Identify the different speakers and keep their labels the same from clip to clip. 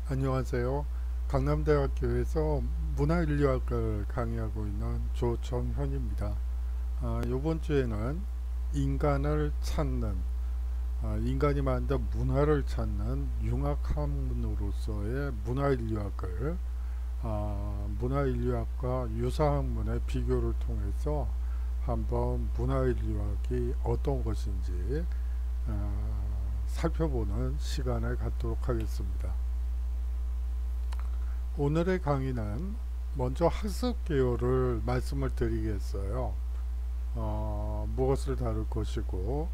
Speaker 1: 안녕하세요. 강남대학교에서 문화인류학을 강의하고 있는 조정현입니다. 이번 주에는 인간을 찾는, 인간이 만든 문화를 찾는 융합학문으로서의 문화인류학을 문화인류학과 유사학문의 비교를 통해서 한번 문화인류학이 어떤 것인지 살펴보는 시간을 갖도록 하겠습니다. 오늘의 강의는 먼저 학습 개요를 말씀을 드리겠어요. 무엇을 다룰 것이고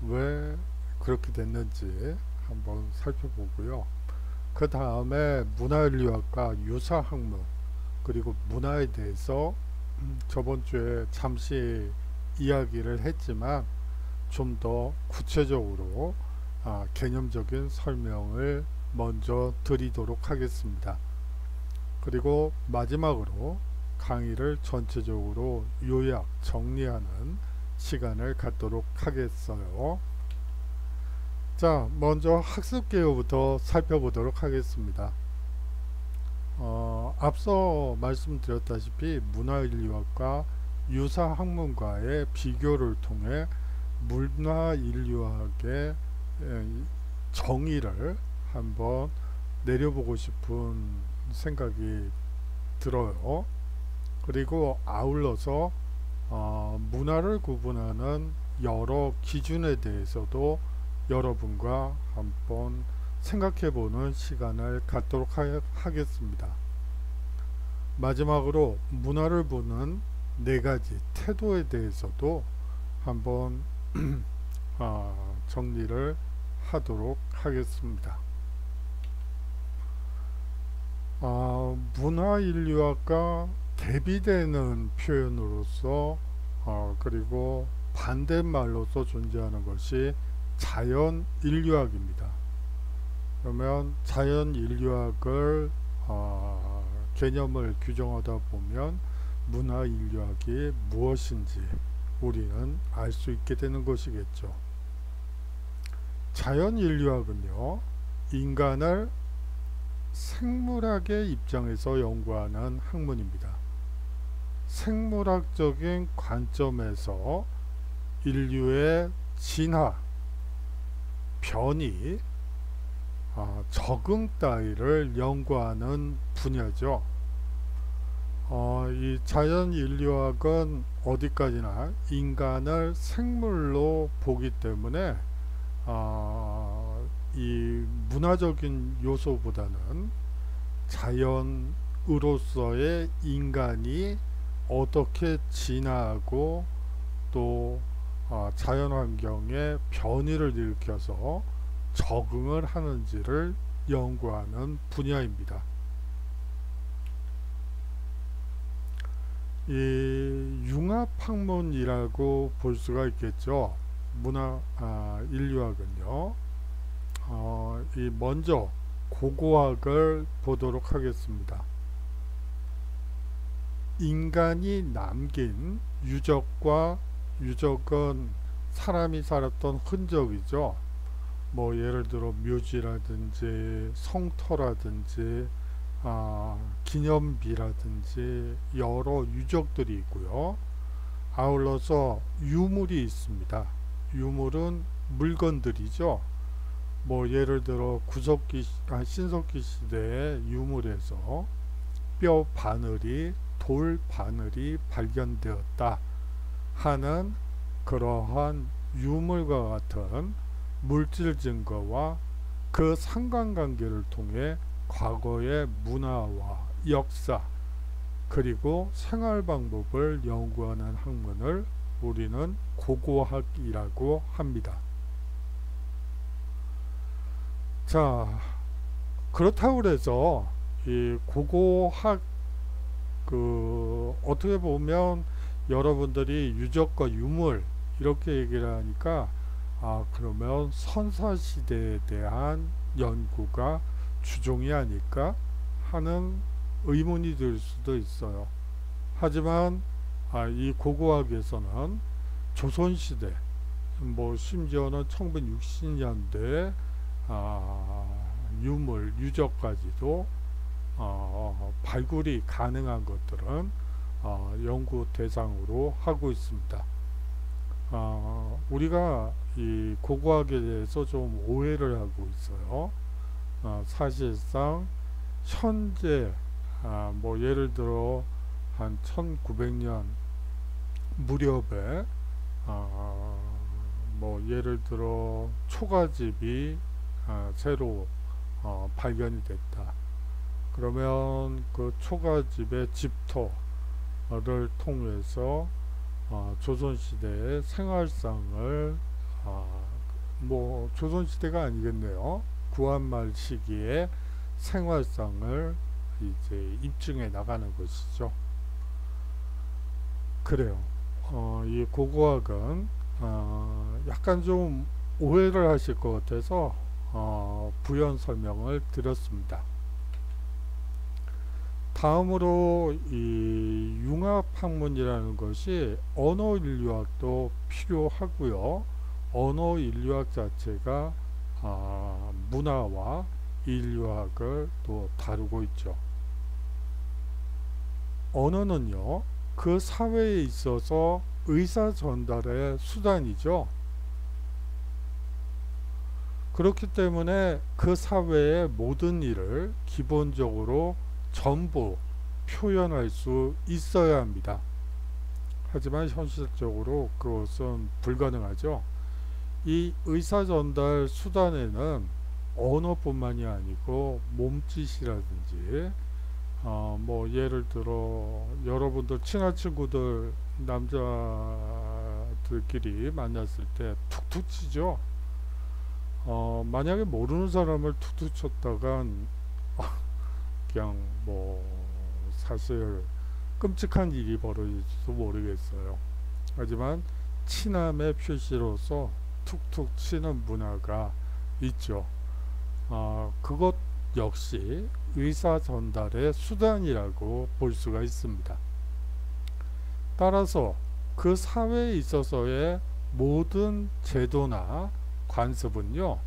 Speaker 1: 왜 그렇게 됐는지 한번 살펴보고요. 그 다음에 문화인류학과 유사학문 그리고 문화에 대해서 저번 주에 잠시 이야기를 했지만 좀 더 구체적으로 개념적인 설명을 먼저 드리도록 하겠습니다. 그리고 마지막으로 강의를 전체적으로 요약, 정리하는 시간을 갖도록 하겠어요. 자, 먼저 학습 개요부터 살펴보도록 하겠습니다. 앞서 말씀드렸다시피 문화인류학과 유사학문과의 비교를 통해 문화인류학의 정의를 한번 내려보고 싶은 생각이 들어요. 그리고 아울러서 문화를 구분하는 여러 기준에 대해서도 여러분과 한번 생각해보는 시간을 갖도록 하겠습니다. 마지막으로 문화를 보는 네 가지 태도에 대해서도 한번 정리를 하도록 하겠습니다. 문화인류학과 대비되는 표현으로서 그리고 반대말로서 존재하는 것이 자연인류학입니다. 그러면 자연인류학을 개념을 규정하다 보면 문화인류학이 무엇인지 우리는 알 수 있게 되는 것이겠죠. 자연인류학은요, 인간을 생물학의 입장에서 연구하는 학문입니다. 생물학적인 관점에서 인류의 진화, 변이, 적응 따위를 연구하는 분야죠. 이 자연인류학은 어디까지나 인간을 생물로 보기 때문에 이 문화적인 요소보다는 자연으로서의 인간이 어떻게 진화하고 또 자연환경에 변이를 일으켜서 적응을 하는지를 연구하는 분야입니다. 이 융합학문이라고 볼 수가 있겠죠. 인류학은요. 먼저 고고학을 보도록 하겠습니다. 인간이 남긴 유적과 유적은 사람이 살았던 흔적이죠. 뭐 예를 들어 묘지라든지 성터라든지 기념비라든지 여러 유적들이 있고요. 아울러서 유물이 있습니다. 유물은 물건들이죠. 뭐 예를 들어 신석기 시대의 유물에서 뼈 바늘이 돌 바늘이 발견되었다 하는 그러한 유물과 같은 물질 증거와 그 상관관계를 통해 과거의 문화와 역사 그리고 생활 방법을 연구하는 학문을 우리는 고고학이라고 합니다. 자, 그렇다고 해서 이 고고학 어떻게 보면 여러분들이 유적과 유물 이렇게 얘기를 하니까 그러면 선사시대에 대한 연구가 주종이 아닐까 하는 의문이 들 수도 있어요. 하지만 이 고고학에서는 조선시대 뭐 심지어는 1960년대 유물, 유적까지도 발굴이 가능한 것들은 연구 대상으로 하고 있습니다. 우리가 이 고고학에 대해서 좀 오해를 하고 있어요. 사실상 현재 뭐 예를 들어 한 1900년 무렵에 뭐 예를 들어 초가집이 새로 발견이 됐다. 그러면 그 초가집의 집토를 통해서 조선시대의 생활상을 뭐 조선시대가 아니겠네요. 구한말 시기에 생활상을 이제 입증해 나가는 것이죠. 그래요. 이 고고학은 약간 좀 오해를 하실 것 같아서 부연 설명을 드렸습니다. 다음으로 이 융합학문이라는 것이 언어인류학도 필요하고요. 언어인류학 자체가 문화와 인류학을 또 다루고 있죠. 언어는요, 그 사회에 있어서 의사 전달의 수단이죠. 그렇기 때문에 그 사회의 모든 일을 기본적으로 전부 표현할 수 있어야 합니다. 하지만 현실적으로 그것은 불가능하죠. 이 의사전달 수단에는 언어뿐만이 아니고 몸짓이라든지 뭐 예를 들어 여러분들 친한 친구들 남자들끼리 만났을 때 툭툭 치죠. 만약에 모르는 사람을 툭툭 쳤다간 그냥 뭐 사실 끔찍한 일이 벌어질지도 모르겠어요. 하지만 친함의 표시로서 툭툭 치는 문화가 있죠. 그것 역시 의사 전달의 수단이라고 볼 수가 있습니다. 따라서 그 사회에 있어서의 모든 제도나 관습은요,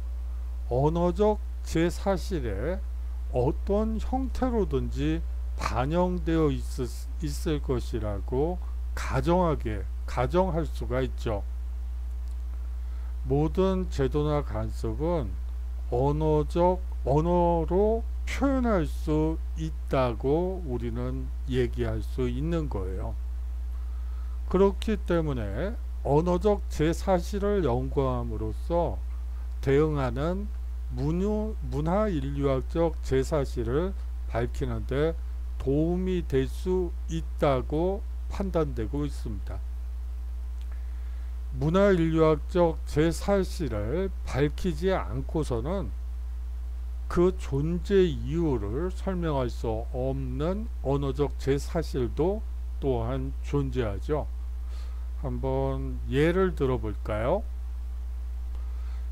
Speaker 1: 언어적 제 사실에 어떤 형태로든지 반영되어 있을 것이라고 가정할 수가 있죠. 모든 제도나 관습은 언어로 표현할 수 있다고 우리는 얘기할 수 있는 거예요. 그렇기 때문에 언어적 제 사실을 연구함으로써 대응하는 문화인류학적 제 사실을 밝히는데 도움이 될 수 있다고 판단되고 있습니다. 문화인류학적 제 사실을 밝히지 않고서는 그 존재 이유를 설명할 수 없는 언어적 제 사실도 또한 존재하죠. 한번 예를 들어 볼까요?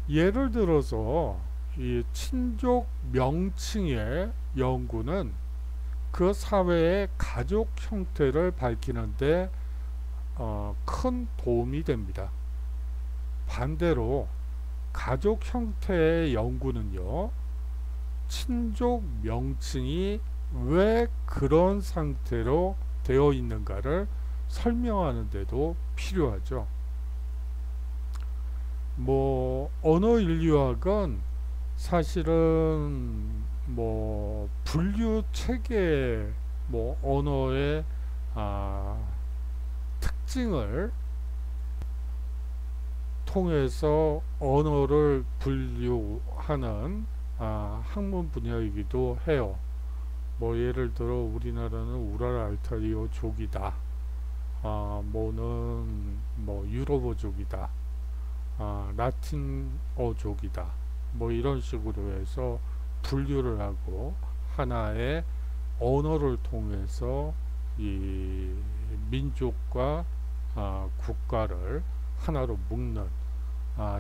Speaker 1: 예를 들어서 이 친족 명칭의 연구는 그 사회의 가족 형태를 밝히는데 큰 도움이 됩니다. 반대로 가족 형태의 연구는요, 친족 명칭이 왜 그런 상태로 되어 있는가를 설명하는 데도 필요하죠. 뭐 언어인류학은 사실은 뭐 분류 체계, 뭐 언어의 특징을 통해서 언어를 분류하는 학문 분야이기도 해요. 뭐 예를 들어 우리나라는 우랄 알타리오 족이다, 뭐는 뭐 유로보족이다, 라틴어족이다, 뭐 이런 식으로 해서 분류를 하고 하나의 언어를 통해서 이 민족과 국가를 하나로 묶는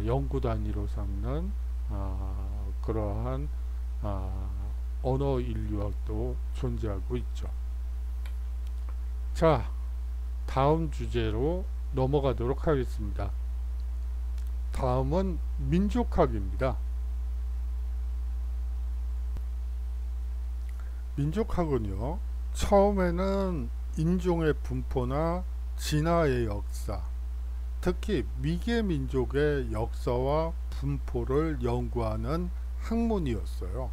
Speaker 1: 연구 단위로 삼는 그러한 언어 인류학도 존재하고 있죠. 자, 다음 주제로 넘어가도록 하겠습니다. 다음은 민족학입니다. 민족학은요, 처음에는 인종의 분포나 진화의 역사, 특히 미개 민족의 역사와 분포를 연구하는 학문이었어요.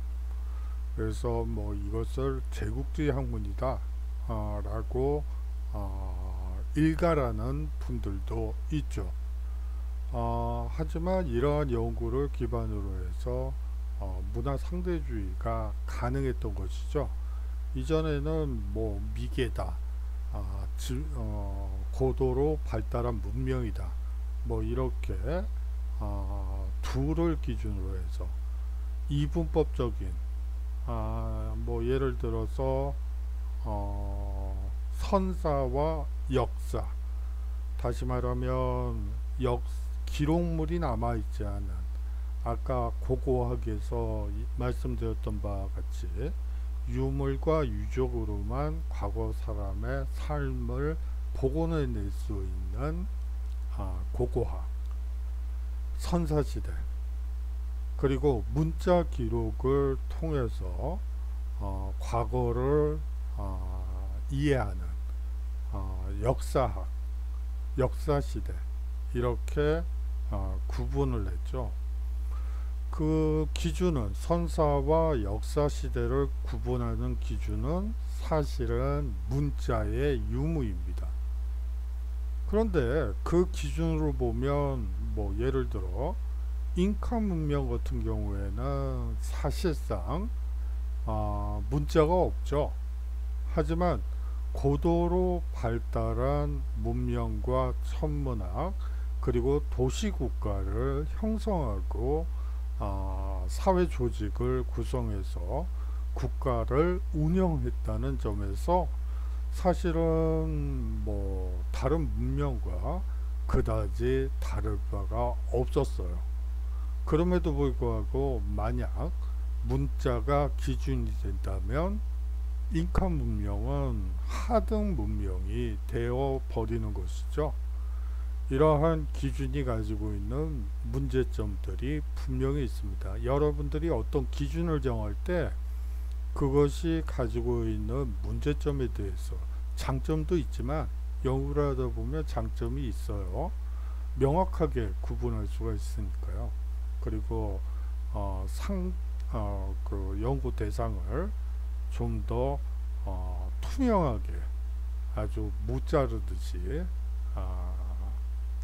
Speaker 1: 그래서 뭐 이것을 제국주의 학문이다 라고 일가라는 분들도 있죠. 하지만 이러한 연구를 기반으로 해서 문화 상대주의가 가능했던 것이죠. 이전에는 뭐 미개다, 고도로 발달한 문명이다, 뭐 이렇게 둘을 기준으로 해서 이분법적인, 뭐 예를 들어서 선사와 역사, 다시 말하면 기록물이 남아있지 않은, 아까 고고학에서 말씀드렸던 바와 같이 유물과 유적으로만 과거 사람의 삶을 복원해낼 수 있는 고고학, 선사시대, 그리고 문자 기록을 통해서 과거를 이해하는 역사학, 역사시대, 이렇게 구분을 했죠. 그 기준은, 선사와 역사시대를 구분하는 기준은 사실은 문자의 유무입니다. 그런데 그 기준으로 보면 뭐 예를 들어 잉카 문명 같은 경우에는 사실상 문자가 없죠. 하지만 고도로 발달한 문명과 천문학, 그리고 도시국가를 형성하고 사회 조직을 구성해서 국가를 운영했다는 점에서 사실은 뭐 다른 문명과 그다지 다를 바가 없었어요. 그럼에도 불구하고 만약 문자가 기준이 된다면 잉카 문명은 하등 문명이 되어 버리는 것이죠. 이러한 기준이 가지고 있는 문제점들이 분명히 있습니다. 여러분들이 어떤 기준을 정할 때 그것이 가지고 있는 문제점에 대해서, 장점도 있지만 연구를 하다 보면 장점이 있어요. 명확하게 구분할 수가 있으니까요. 그리고 그 연구 대상을 좀 더 투명하게, 아주 못 자르듯이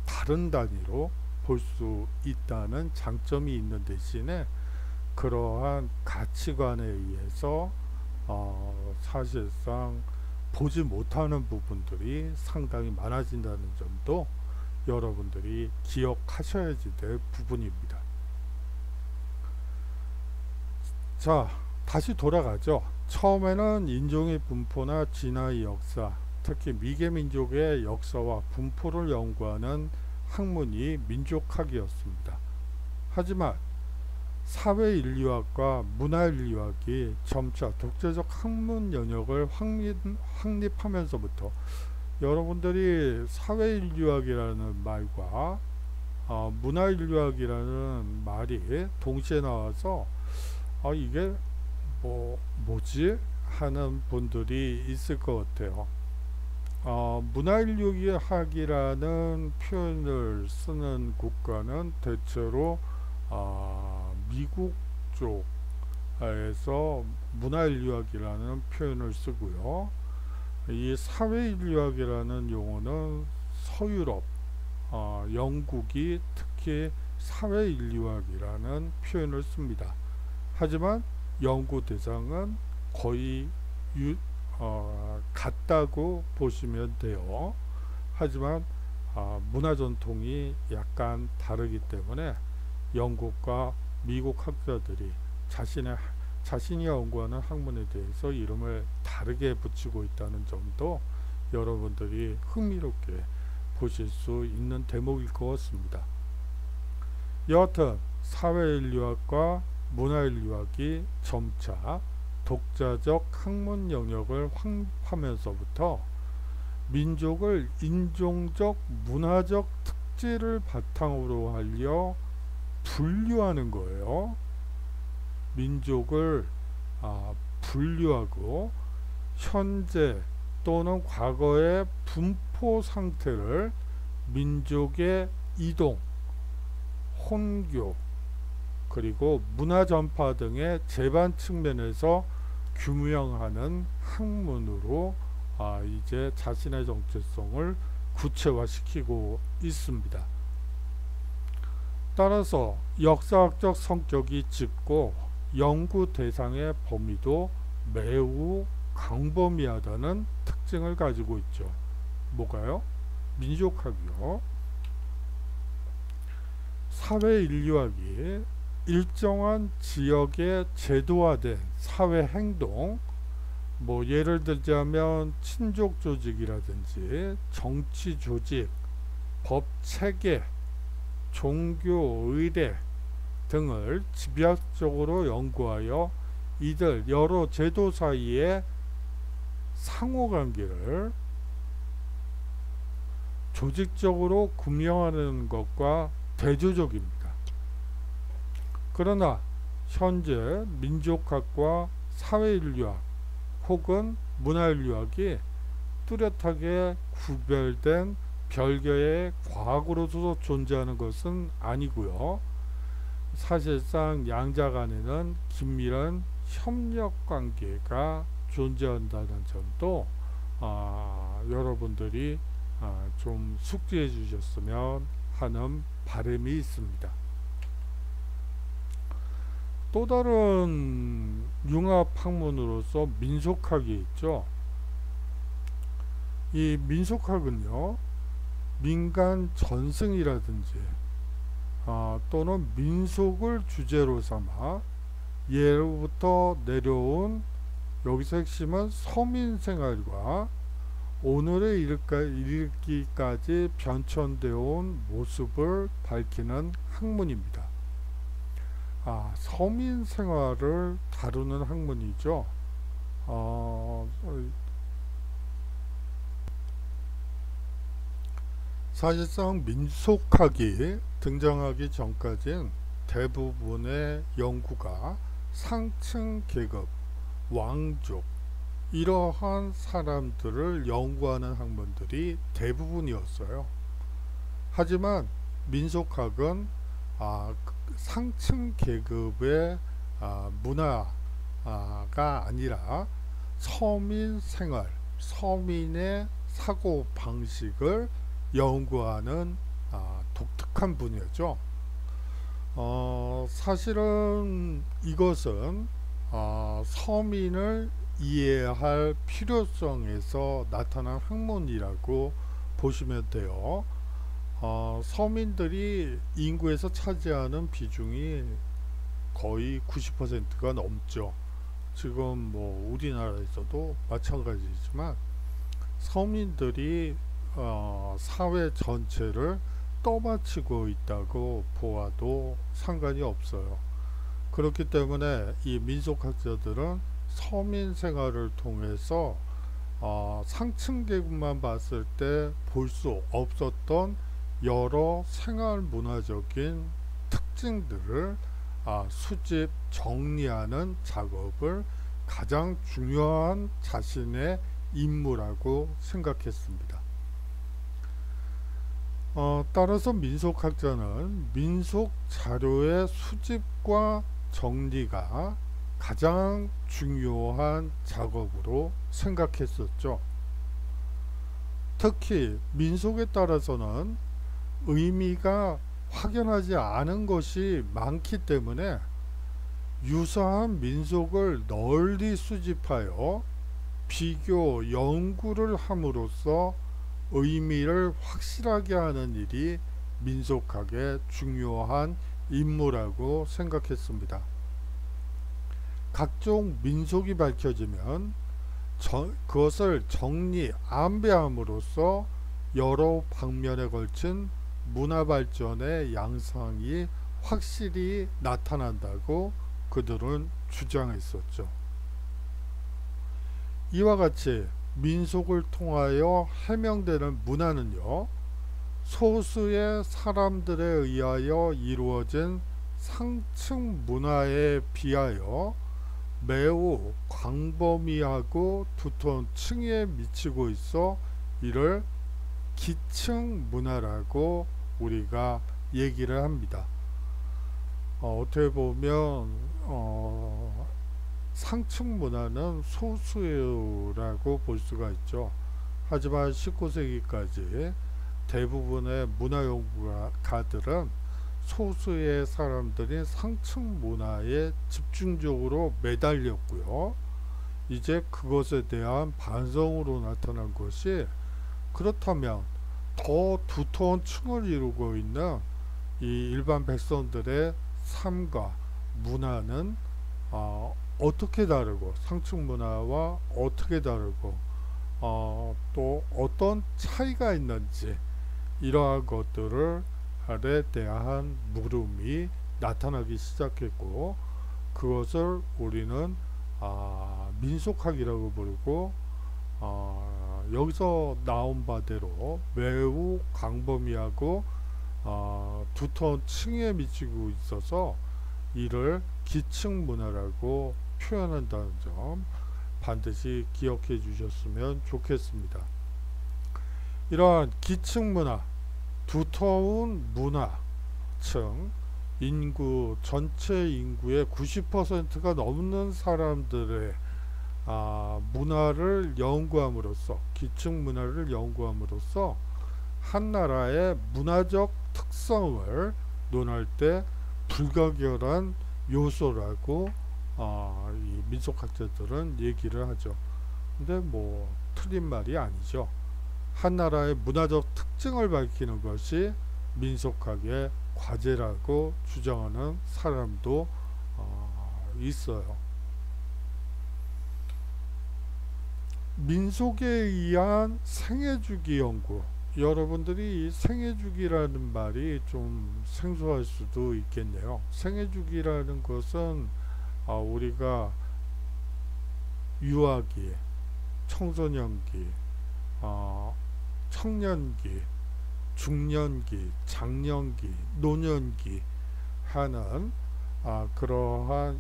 Speaker 1: 다른 단위로 볼 수 있다는 장점이 있는 대신에, 그러한 가치관에 의해서 사실상 보지 못하는 부분들이 상당히 많아진다는 점도 여러분들이 기억하셔야지 될 부분입니다. 자, 다시 돌아가죠. 처음에는 인종의 분포나 진화의 역사, 특히 미개민족의 역사와 분포를 연구하는 학문이 민족학이었습니다. 하지만 사회인류학과 문화인류학이 점차 독자적 학문 영역을 확립하면서부터 여러분들이 사회인류학이라는 말과 문화인류학이라는 말이 동시에 나와서 이게 뭐지? 하는 분들이 있을 것 같아요. 문화인류학이라는 표현을 쓰는 국가는 대체로 미국 쪽에서 문화인류학이라는 표현을 쓰고요. 이 사회인류학이라는 용어는 서유럽, 영국이 특히 사회인류학이라는 표현을 씁니다. 하지만 연구 대상은 거의 같다고 보시면 돼요. 하지만 문화 전통이 약간 다르기 때문에 영국과 미국 학자들이 자신이 연구하는 학문에 대해서 이름을 다르게 붙이고 있다는 점도 여러분들이 흥미롭게 보실 수 있는 대목일 것 같습니다. 여하튼 사회인류학과 문화인류학이 점차 독자적 학문 영역을 확립하면서부터 민족을 인종적 문화적 특질을 바탕으로 하려 분류하는 거예요. 민족을 분류하고 현재 또는 과거의 분포 상태를 민족의 이동, 혼교, 그리고 문화 전파 등의 재반 측면에서 규명하는 학문으로 이제 자신의 정체성을 구체화시키고 있습니다. 따라서 역사학적 성격이 짙고 연구 대상의 범위도 매우 광범위하다는 특징을 가지고 있죠. 뭐가요? 민족학이요. 사회인류학이 일정한 지역에 제도화된 사회 행동, 뭐 예를 들자면 친족 조직이라든지 정치 조직, 법 체계, 종교, 의례 등을 집약적으로 연구하여 이들 여러 제도 사이의 상호관계를 조직적으로 구명하는 것과 대조적입니다. 그러나 현재 민족학과 사회인류학 혹은 문화인류학이 뚜렷하게 구별된 별개의 과학으로서 존재하는 것은 아니고요. 사실상 양자 간에는 긴밀한 협력관계가 존재한다는 점도 여러분들이 좀 숙지해 주셨으면 하는 바람이 있습니다. 또 다른 융합학문으로서 민속학이 있죠. 이 민속학은요, 민간 전승이라든지 또는 민속을 주제로 삼아 예로부터 내려온, 여기서 핵심은 서민 생활과 오늘에 이르기까지 변천되어 온 모습을 밝히는 학문입니다. 서민 생활을 다루는 학문이죠. 사실상 민속학이 등장하기 전까지는 대부분의 연구가 상층 계급, 왕족, 이러한 사람들을 연구하는 학문들이 대부분이었어요. 하지만 민속학은 상층 계급의 문화가 아니라 서민 생활, 서민의 사고 방식을 연구하는 독특한 분야죠. 사실은 이것은 서민을 이해할 필요성에서 나타난 학문이라고 보시면 돼요. 서민들이 인구에서 차지하는 비중이 거의 90%가 넘죠. 지금 뭐 우리나라에서도 마찬가지지만 서민들이 사회 전체를 떠받치고 있다고 보아도 상관이 없어요. 그렇기 때문에 이 민속학자들은 서민 생활을 통해서 상층 계급만 봤을 때 볼 수 없었던 여러 생활 문화적인 특징들을 수집 정리하는 작업을 가장 중요한 자신의 임무라고 생각했습니다. 따라서 민속학자는 민속 자료의 수집과 정리가 가장 중요한 작업으로 생각했었죠. 특히 민속에 따라서는 의미가 확연하지 않은 것이 많기 때문에 유사한 민속을 널리 수집하여 비교, 연구를 함으로써 의미를 확실하게 하는 일이 민속학의 중요한 임무라고 생각했습니다. 각종 민속이 밝혀지면 그것을 정리, 암배함으로써 여러 방면에 걸친 문화 발전의 양상이 확실히 나타난다고 그들은 주장했었죠. 이와 같이 민속을 통하여 해명되는 문화는요, 소수의 사람들에 의하여 이루어진 상층 문화에 비하여 매우 광범위하고 두터운 층위에 미치고 있어 이를 기층 문화라고 우리가 얘기를 합니다. 어떻게 보면 상층 문화는 소수라고 볼 수가 있죠. 하지만 19세기까지 대부분의 문화연구가들은 소수의 사람들이 상층 문화에 집중적으로 매달렸고요. 이제 그것에 대한 반성으로 나타난 것이, 그렇다면 더 두터운 층을 이루고 있는 이 일반 백성들의 삶과 문화는 어떻게 다르고, 상층 문화와 어떻게 다르고 또 어떤 차이가 있는지, 이러한 것들을 에 대한 물음이 나타나기 시작했고, 그것을 우리는 민속학이라고 부르고, 여기서 나온 바대로 매우 광범위하고 두터운 층에 미치고 있어서 이를 기층 문화라고 표현한다는 점 반드시 기억해 주셨으면 좋겠습니다. 이러한 기층 문화, 두터운 문화층, 인구, 전체 인구의 90%가 넘는 사람들의 문화를 연구함으로써, 기층 문화를 연구함으로써 한 나라의 문화적 특성을 논할 때 불가결한 요소라고 이 민속학자들은 얘기를 하죠. 근데 뭐 틀린 말이 아니죠. 한 나라의 문화적 특징을 밝히는 것이 민속학의 과제라고 주장하는 사람도 있어요. 민속에 의한 생애주기 연구, 여러분들이 이 생애주기라는 말이 좀 생소할 수도 있겠네요. 생애주기라는 것은 우리가 유아기, 청소년기, 청년기, 중년기, 장년기, 노년기 하는 그러한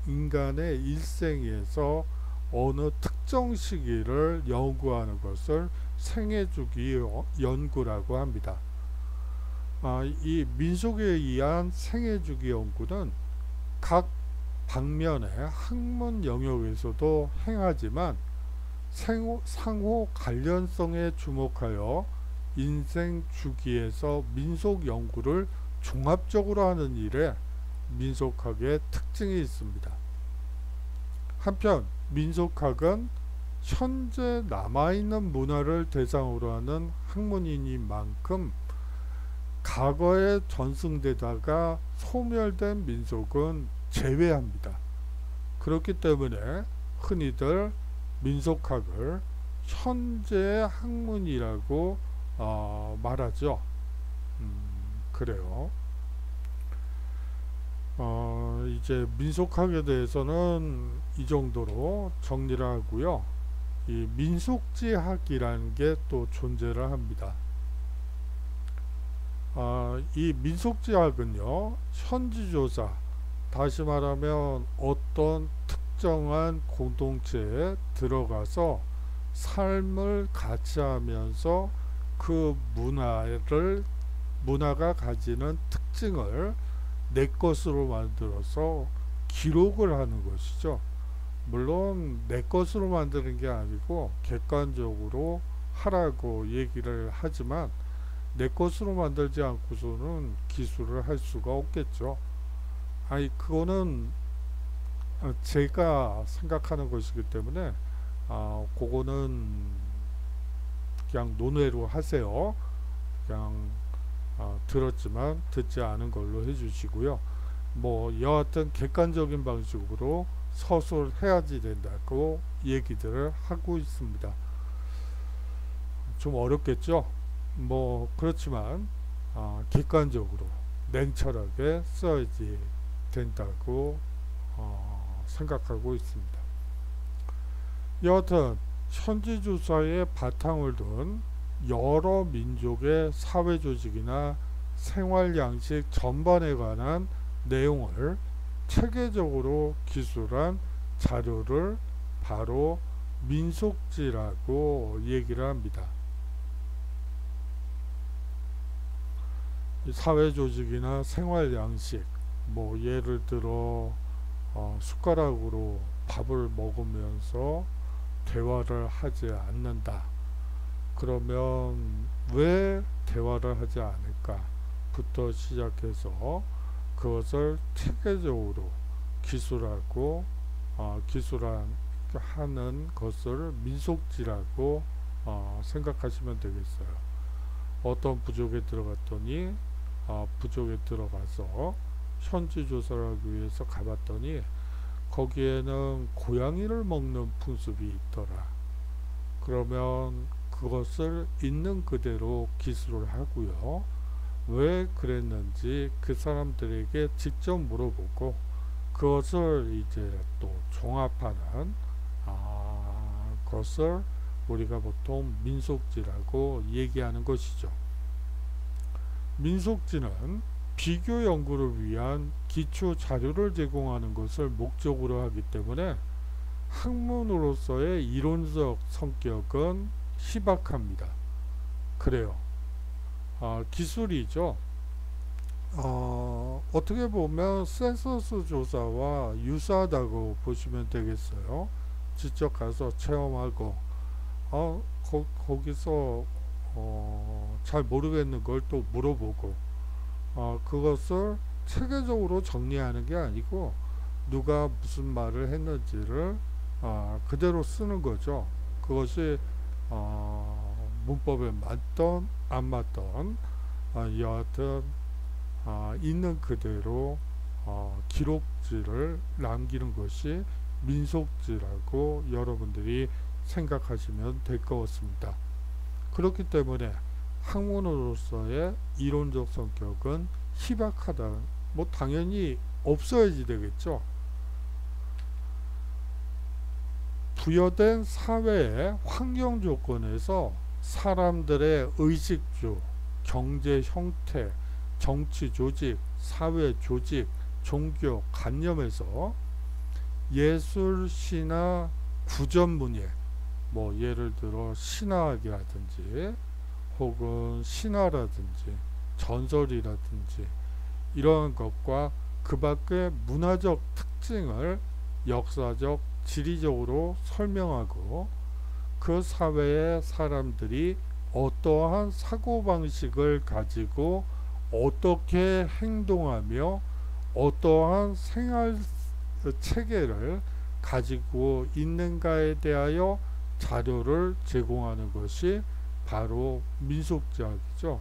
Speaker 1: 인간의 일생에서 어느 특정 시기를 연구하는 것을 생애주기 연구라고 합니다. 이 민속에 의한 생애주기 연구는 각 방면의 학문 영역에서도 행하지만 상호 관련성에 주목하여 인생 주기에서 민속 연구를 종합적으로 하는 일에 민속학의 특징이 있습니다. 한편 민속학은 현재 남아있는 문화를 대상으로 하는 학문이인 만큼 과거에 전승되다가 소멸된 민속은 제외합니다. 그렇기 때문에 흔히들 민속학을 현재의 학문이라고 말하죠. 그래요. 이제 민속학에 대해서는 이 정도로 정리를 하고요. 이 민속지학이라는 게 또 존재를 합니다. 이 민속지학은요, 현지조사, 다시 말하면 어떤 특정한 공동체에 들어가서 삶을 같이 하면서 그 문화가 가지는 특징을 내 것으로 만들어서 기록을 하는 것이죠. 물론 내 것으로 만드는 게 아니고 객관적으로 하라고 얘기를 하지만 내 것으로 만들지 않고서는 기술을 할 수가 없겠죠. 그거는 제가 생각하는 것이기 때문에 그거는 그냥 논외로 하세요. 그냥 들었지만 듣지 않은 걸로 해주시고요. 뭐 여하튼 객관적인 방식으로 서술해야지 된다고 얘기들을 하고 있습니다. 좀 어렵겠죠? 뭐 그렇지만 객관적으로 냉철하게 써야지 된다고 생각하고 있습니다. 여하튼 현지조사에 바탕을 둔 여러 민족의 사회조직이나 생활양식 전반에 관한 내용을 체계적으로 기술한 자료를 바로 민속지라고 얘기를 합니다. 사회 조직이나 생활 양식, 뭐 예를 들어 숟가락으로 밥을 먹으면서 대화를 하지 않는다. 그러면 왜 대화를 하지 않을까부터 시작해서 그것을 체계적으로 기술하고 기술하는 것을 민속지라고 생각하시면 되겠어요. 어떤 부족에 들어갔더니 부족에 들어가서 현지 조사를 하기 위해서 가봤더니 거기에는 고양이를 먹는 풍습이 있더라. 그러면 그것을 있는 그대로 기술을 하고요. 왜 그랬는지 그 사람들에게 직접 물어보고 그것을 이제 또 종합하는 것을 우리가 보통 민속지라고 얘기하는 것이죠. 민속지는 비교 연구를 위한 기초 자료를 제공하는 것을 목적으로 하기 때문에 학문으로서의 이론적 성격은 희박합니다. 그래요. 기술이죠. 어떻게 보면 센서스 조사와 유사하다고 보시면 되겠어요. 직접 가서 체험하고 거기서 잘 모르겠는 걸 또 물어보고 그것을 체계적으로 정리하는 게 아니고 누가 무슨 말을 했는지를 그대로 쓰는 거죠. 그것이 문법에 맞던 안 맞던 여하튼 있는 그대로 기록지를 남기는 것이 민속지라고 여러분들이 생각하시면 될 것 같습니다. 그렇기 때문에 학문으로서의 이론적 성격은 희박하다. 뭐 당연히 없어야지 되겠죠. 부여된 사회의 환경 조건에서 사람들의 의식주, 경제 형태, 정치 조직, 사회 조직, 종교, 관념에서 예술, 신화, 구전문예, 뭐 예를 들어 신화학이라든지 혹은 신화라든지 전설이라든지 이러한 것과 그 밖의 문화적 특징을 역사적, 지리적으로 설명하고 그 사회의 사람들이 어떠한 사고방식을 가지고 어떻게 행동하며 어떠한 생활 체계를 가지고 있는가에 대하여 자료를 제공하는 것이 바로 민속지학이죠.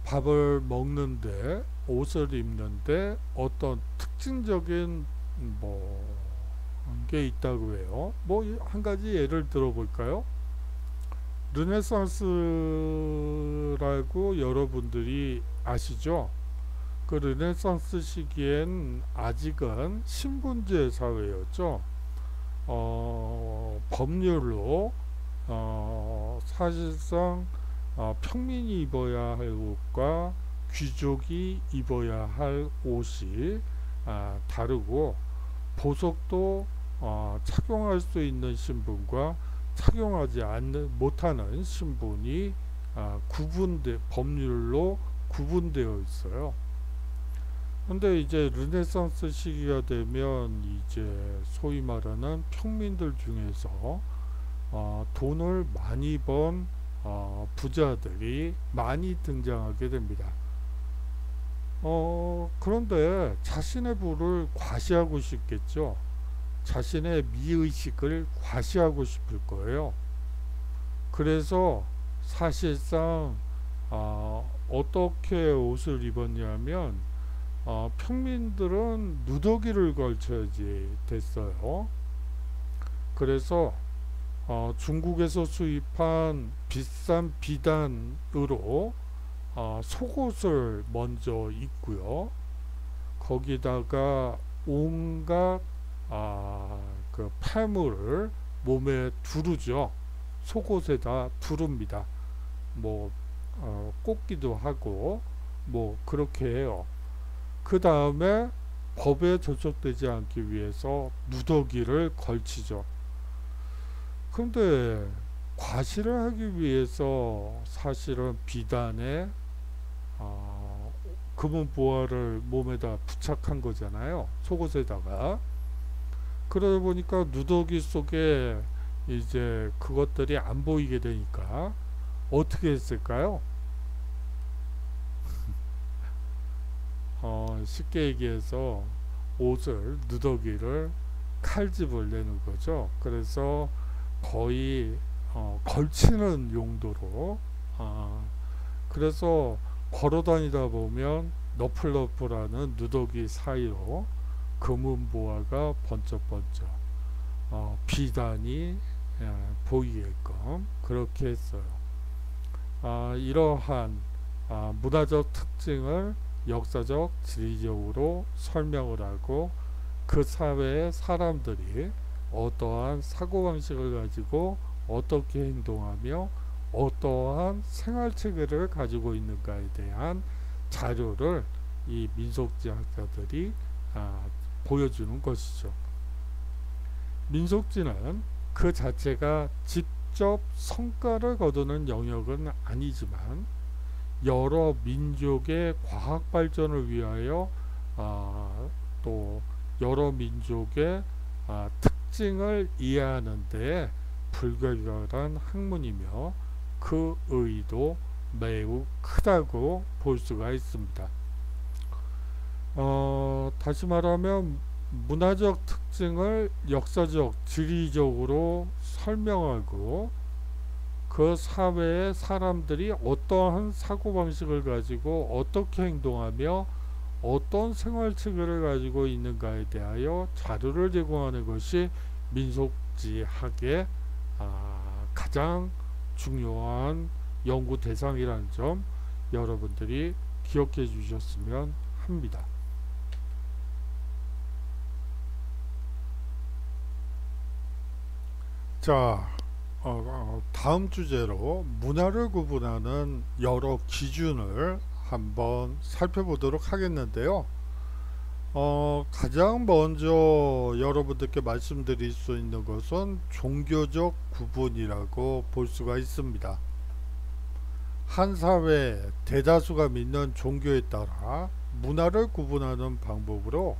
Speaker 1: 밥을 먹는데, 옷을 입는데 어떤 특징적인 게 있다고 해요. 한 가지 예를 들어볼까요? 르네상스라고 여러분들이 아시죠? 그 르네상스 시기엔 아직은 신분제 사회였죠. 법률로 사실상 평민이 입어야 할 옷과 귀족이 입어야 할 옷이 다르고 보석도 착용할 수 있는 신분과 착용하지 못하는 신분이 법률로 구분되어 있어요. 근데 이제 르네상스 시기가 되면 이제 소위 말하는 평민들 중에서 돈을 많이 번 부자들이 많이 등장하게 됩니다. 그런데 자신의 부를 과시하고 싶겠죠. 자신의 미의식을 과시하고 싶을 거예요. 그래서 사실상 어떻게 옷을 입었냐면 평민들은 누더기를 걸쳐야지 됐어요. 그래서 중국에서 수입한 비싼 비단으로 속옷을 먼저 입고요. 거기다가 온갖 그 폐물을 몸에 두르죠. 속옷에다 두릅니다. 꽂기도 하고 그렇게 해요. 그 다음에 법에 저촉되지 않기 위해서 누더기를 걸치죠. 근데 과시를 하기 위해서 사실은 비단에 금은 보화를 몸에다 부착한 거잖아요. 속옷에다가. 그러다 보니까 누더기 속에 이제 그것들이 안 보이게 되니까 어떻게 했을까요? 쉽게 얘기해서 옷을 누더기를 칼집을 내는 거죠. 그래서 거의 걸치는 용도로 그래서 걸어 다니다 보면 너플너플하는 누더기 사이로 금은 보화가 번쩍번쩍 비단이 보이게끔 그렇게 했어요. 이러한 문화적 특징을 역사적 지리적으로 설명을 하고 그 사회의 사람들이 어떠한 사고방식을 가지고 어떻게 행동하며 어떠한 생활체계를 가지고 있는가에 대한 자료를 이 민속지학자들이 보여주는 것이죠. 민속지는 그 자체가 직접 성과를 거두는 영역은 아니지만 여러 민족의 과학 발전을 위하여 또 여러 민족의 특징을 이해하는 데 불가결한 학문이며 그 의의도 매우 크다고 볼 수가 있습니다. 다시 말하면 문화적 특징을 역사적, 지리적으로 설명하고 그 사회의 사람들이 어떠한 사고방식을 가지고 어떻게 행동하며 어떤 생활체계를 가지고 있는가에 대하여 자료를 제공하는 것이 민속지학의 가장 중요한 연구 대상이라는 점 여러분들이 기억해 주셨으면 합니다. 자, 다음 주제로 문화를 구분하는 여러 기준을 한번 살펴보도록 하겠는데요. 가장 먼저 여러분들께 말씀드릴 수 있는 것은 종교적 구분이라고 볼 수가 있습니다. 한 사회 대다수가 믿는 종교에 따라 문화를 구분하는 방법으로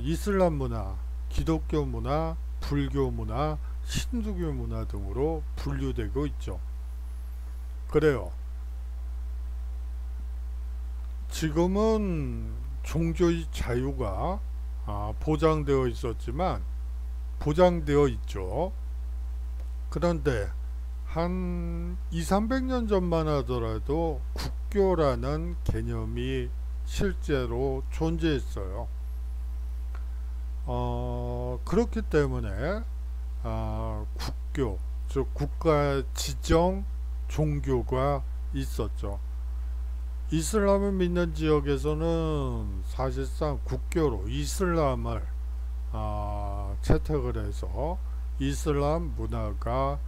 Speaker 1: 이슬람 문화, 기독교 문화, 불교 문화, 힌두교 문화 등으로 분류되고 있죠. 그래요. 지금은 종교의 자유가 보장되어 있었지만 보장되어 있죠. 그런데 한 200~300년 전만 하더라도 국교라는 개념이 실제로 존재했어요. 그렇기 때문에 국교, 즉 국가 지정 종교가 있었죠. 이슬람을 믿는 지역에서는 사실상 국교로 이슬람을 채택을 해서 이슬람 문화가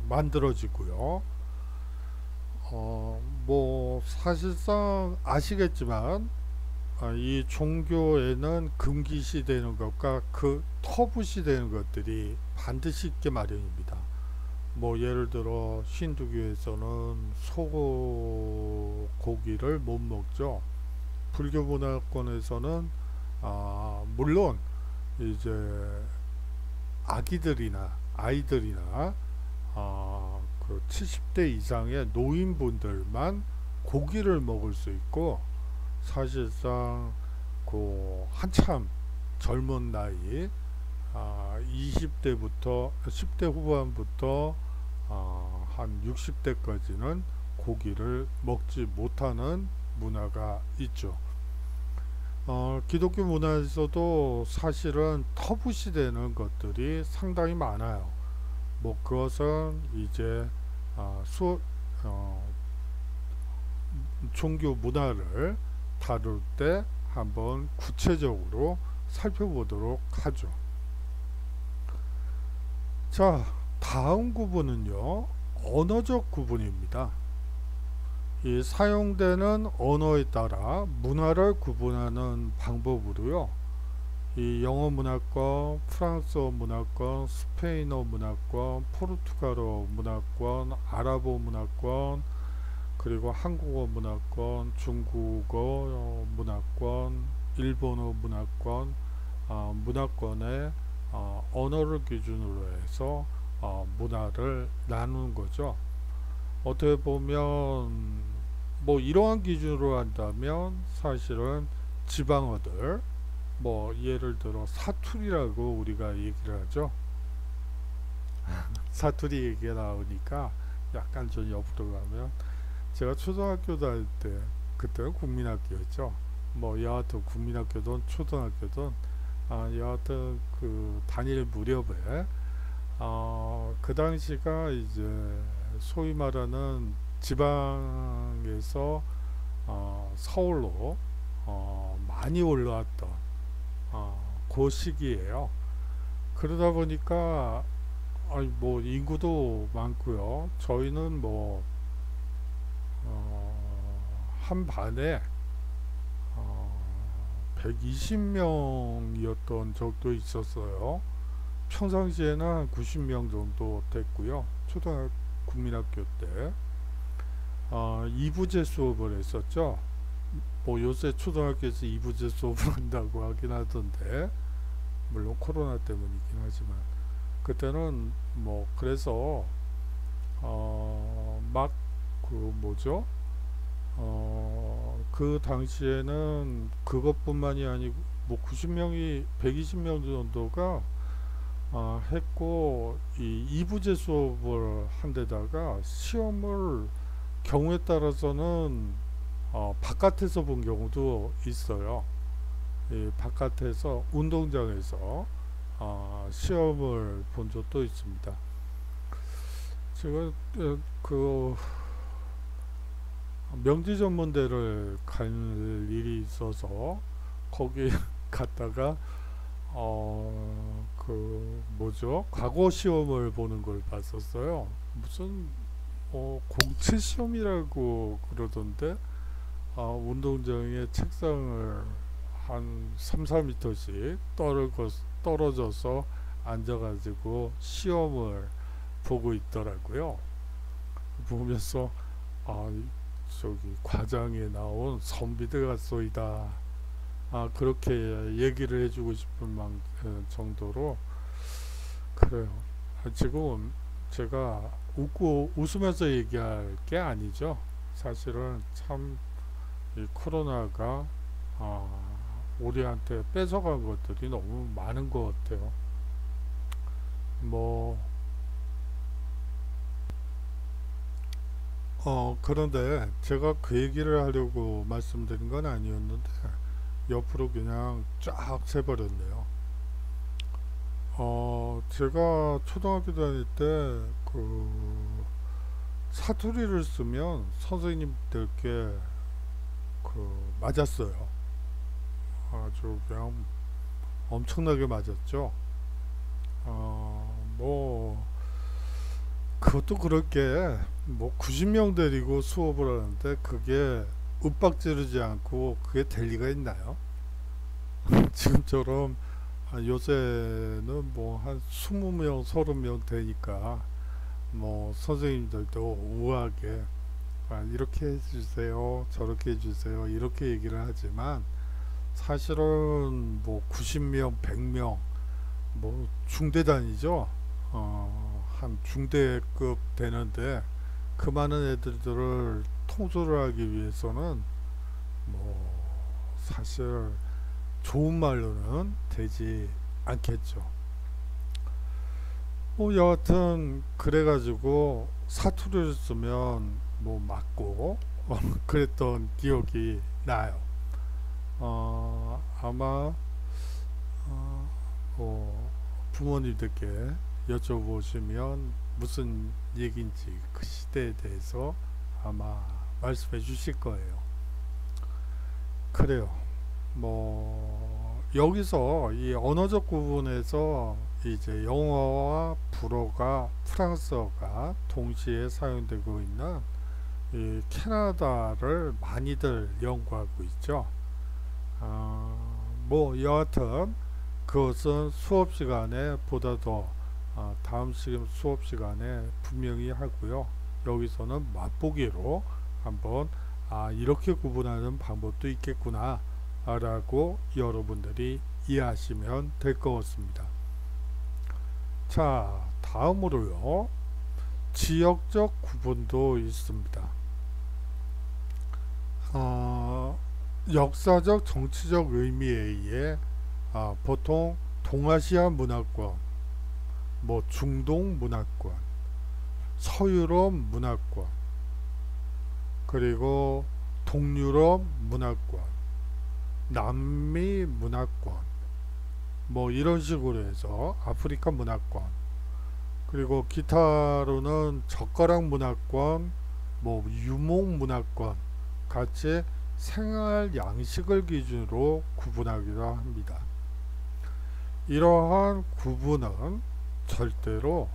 Speaker 1: 만들어지고요. 뭐 사실상 아시겠지만 이 종교에는 금기시되는 것과 그 터부시되는 것들이 반드시 있게 마련입니다. 뭐 예를 들어 힌두교에서는 소고기를 못 먹죠. 불교 문화권에서는 물론 이제 아이들이나 그 70대 이상의 노인분들만 고기를 먹을 수 있고, 사실상 그 한참 젊은 나이 20대부터 10대 후반부터 한 60대까지는 고기를 먹지 못하는 문화가 있죠. 기독교 문화에서도 사실은 터부시되는 것들이 상당히 많아요. 뭐 그것은 이제 종교 문화를 다룰 때 한번 구체적으로 살펴보도록 하죠. 자, 다음 구분은요, 언어적 구분입니다. 이 사용되는 언어에 따라 문화를 구분하는 방법으로요. 이 영어 문화권, 프랑스어 문화권, 스페인어 문화권, 포르투갈어 문화권, 아랍어 문화권, 그리고 한국어 문화권, 중국어 문화권, 일본어 문화권, 문화권의 언어를 기준으로 해서 문화를 나누는 거죠. 어떻게 보면 뭐 이러한 기준으로 한다면 사실은 지방어들, 뭐 예를 들어 사투리라고 우리가 얘기를 하죠. 사투리 얘기가 나오니까 약간 좀 옆으로 가면, 제가 초등학교 다닐 때, 그때는 국민학교였죠. 뭐 여하튼 국민학교든 초등학교든 여하튼 그 다닐 무렵에 그 당시가 이제 소위 말하는 지방에서 서울로 많이 올라왔던 그 시기예요. 그러다 보니까 뭐 인구도 많고요. 저희는 뭐 한 반에 120명이었던 적도 있었어요. 평상시에는 한 90명 정도 됐고요. 초등학교 국민학교 때 2부제 수업을 했었죠. 뭐 요새 초등학교에서 2부제 수업을 한다고 하긴 하던데, 물론 코로나 때문이긴 하지만 그때는 뭐 그래서 막 그 뭐죠, 그 당시에는 그것뿐만이 아니고 뭐 90명이 120명 정도가 했고, 이 2부제 수업을 한 데다가 시험을 경우에 따라서는 바깥에서 본 경우도 있어요. 이 바깥에서 운동장에서 시험을 본 적도 있습니다. 제가 그 명지전문대를 갈 일이 있어서 거기 갔다가 그 뭐죠, 과거 시험을 보는 걸 봤었어요. 무슨 공채 시험이라고 그러던데, 운동장에 책상을 한 3, 4m씩 떨어져서 앉아가지고 시험을 보고 있더라고요. 보면서 저기 과장에 나온 선비들 같소이다, 그렇게 얘기를 해주고 싶은 정도로. 그래요. 지금 제가 웃으면서 얘기할 게 아니죠. 사실은 참 이 코로나가 우리한테 뺏어간 것들이 너무 많은 것 같아요. 뭐 그런데 제가 그 얘기를 하려고 말씀드린 건 아니었는데 옆으로 그냥 쫙 새버렸네요. 제가 초등학교 다닐 때 그 사투리를 쓰면 선생님들께 그 맞았어요. 아주 그냥 엄청나게 맞았죠. 뭐 그것도 그렇게 뭐 90명 데리고 수업을 하는데 그게 윽박지르지 않고 그게 될 리가 있나요? 지금처럼 요새는 뭐 한 20명, 30명 되니까 뭐 선생님들도 우아하게 이렇게 해주세요, 저렇게 해주세요, 이렇게 얘기를 하지만 사실은 뭐 90명, 100명, 뭐 중대단이죠. 한 중대급 되는데 그 많은 애들을 통솔을 하기 위해서는 뭐 사실 좋은 말로는 되지 않겠죠. 뭐 여하튼 그래가지고 사투리를 쓰면 뭐 맞고 그랬던 기억이 나요. 아마 뭐 부모님들께 여쭤보시면 무슨 얘기인지 그 시대에 대해서 아마 말씀해 주실 거예요. 그래요. 뭐 여기서 이 언어적 구분에서 이제 영어와 불어가 프랑스어가 동시에 사용되고 있는 이 캐나다를 많이들 연구하고 있죠. 뭐 여하튼 그것은 수업 시간에 보다 더 다음 수업 시간에 분명히 하고요. 여기서는 맛보기로 한번 이렇게 구분하는 방법도 있겠구나 라고 여러분들이 이해하시면 될 것 같습니다. 자, 다음으로요, 지역적 구분도 있습니다. 역사적 정치적 의미에 의해 보통 동아시아 문화권, 뭐 중동 문화권, 서유럽 문화권, 그리고 동유럽 문화권, 남미 문화권, 뭐 이런 식으로 해서 아프리카 문화권, 그리고 기타로는 젓가락 문화권, 뭐 유목 문화권 같이 생활 양식을 기준으로 구분하기도 합니다. 이러한 구분은 절대로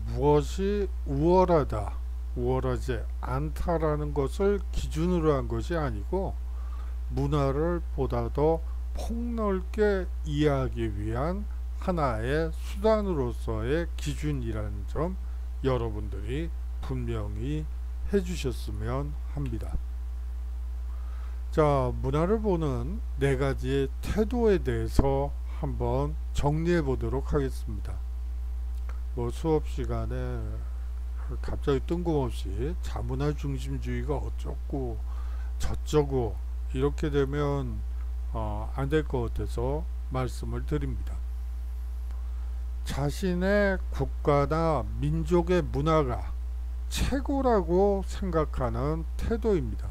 Speaker 1: 무엇이 우월하지 않다라는 것을 기준으로 한 것이 아니고 문화를 보다 더 폭넓게 이해하기 위한 하나의 수단으로서의 기준이라는 점 여러분들이 분명히 해주셨으면 합니다. 자, 문화를 보는 네 가지의 태도에 대해서 한번 정리해 보도록 하겠습니다. 뭐 수업 시간에 갑자기 뜬금없이 자문화 중심주의가 어쩌고 저쩌고 이렇게 되면 안 될 것 같아서 말씀을 드립니다. 자신의 국가나 민족의 문화가 최고라고 생각하는 태도입니다.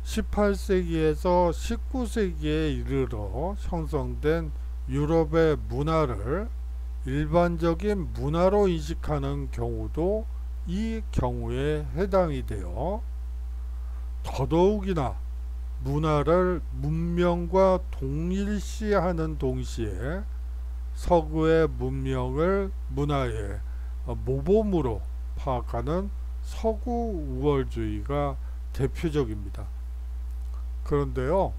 Speaker 1: 18세기에서 19세기에 이르러 형성된 유럽의 문화를 일반적인 문화로 인식하는 경우도 이 경우에 해당이 되어 더더욱이나 문화를 문명과 동일시하는 동시에 서구의 문명을 문화의 모범으로 파악하는 서구 우월주의가 대표적입니다. 그런데요,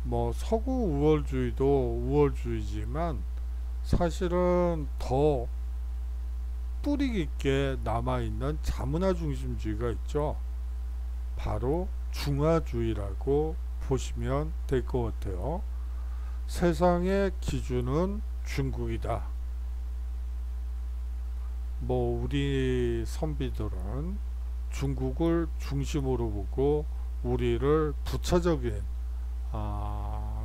Speaker 1: 뭐 서구 우월주의도 우월주의지만 사실은 더 뿌리 깊게 남아있는 자문화 중심주의가 있죠. 바로 중화주의라고 보시면 될 것 같아요. 세상의 기준은 중국이다. 뭐 우리 선비들은 중국을 중심으로 보고 우리를 부차적인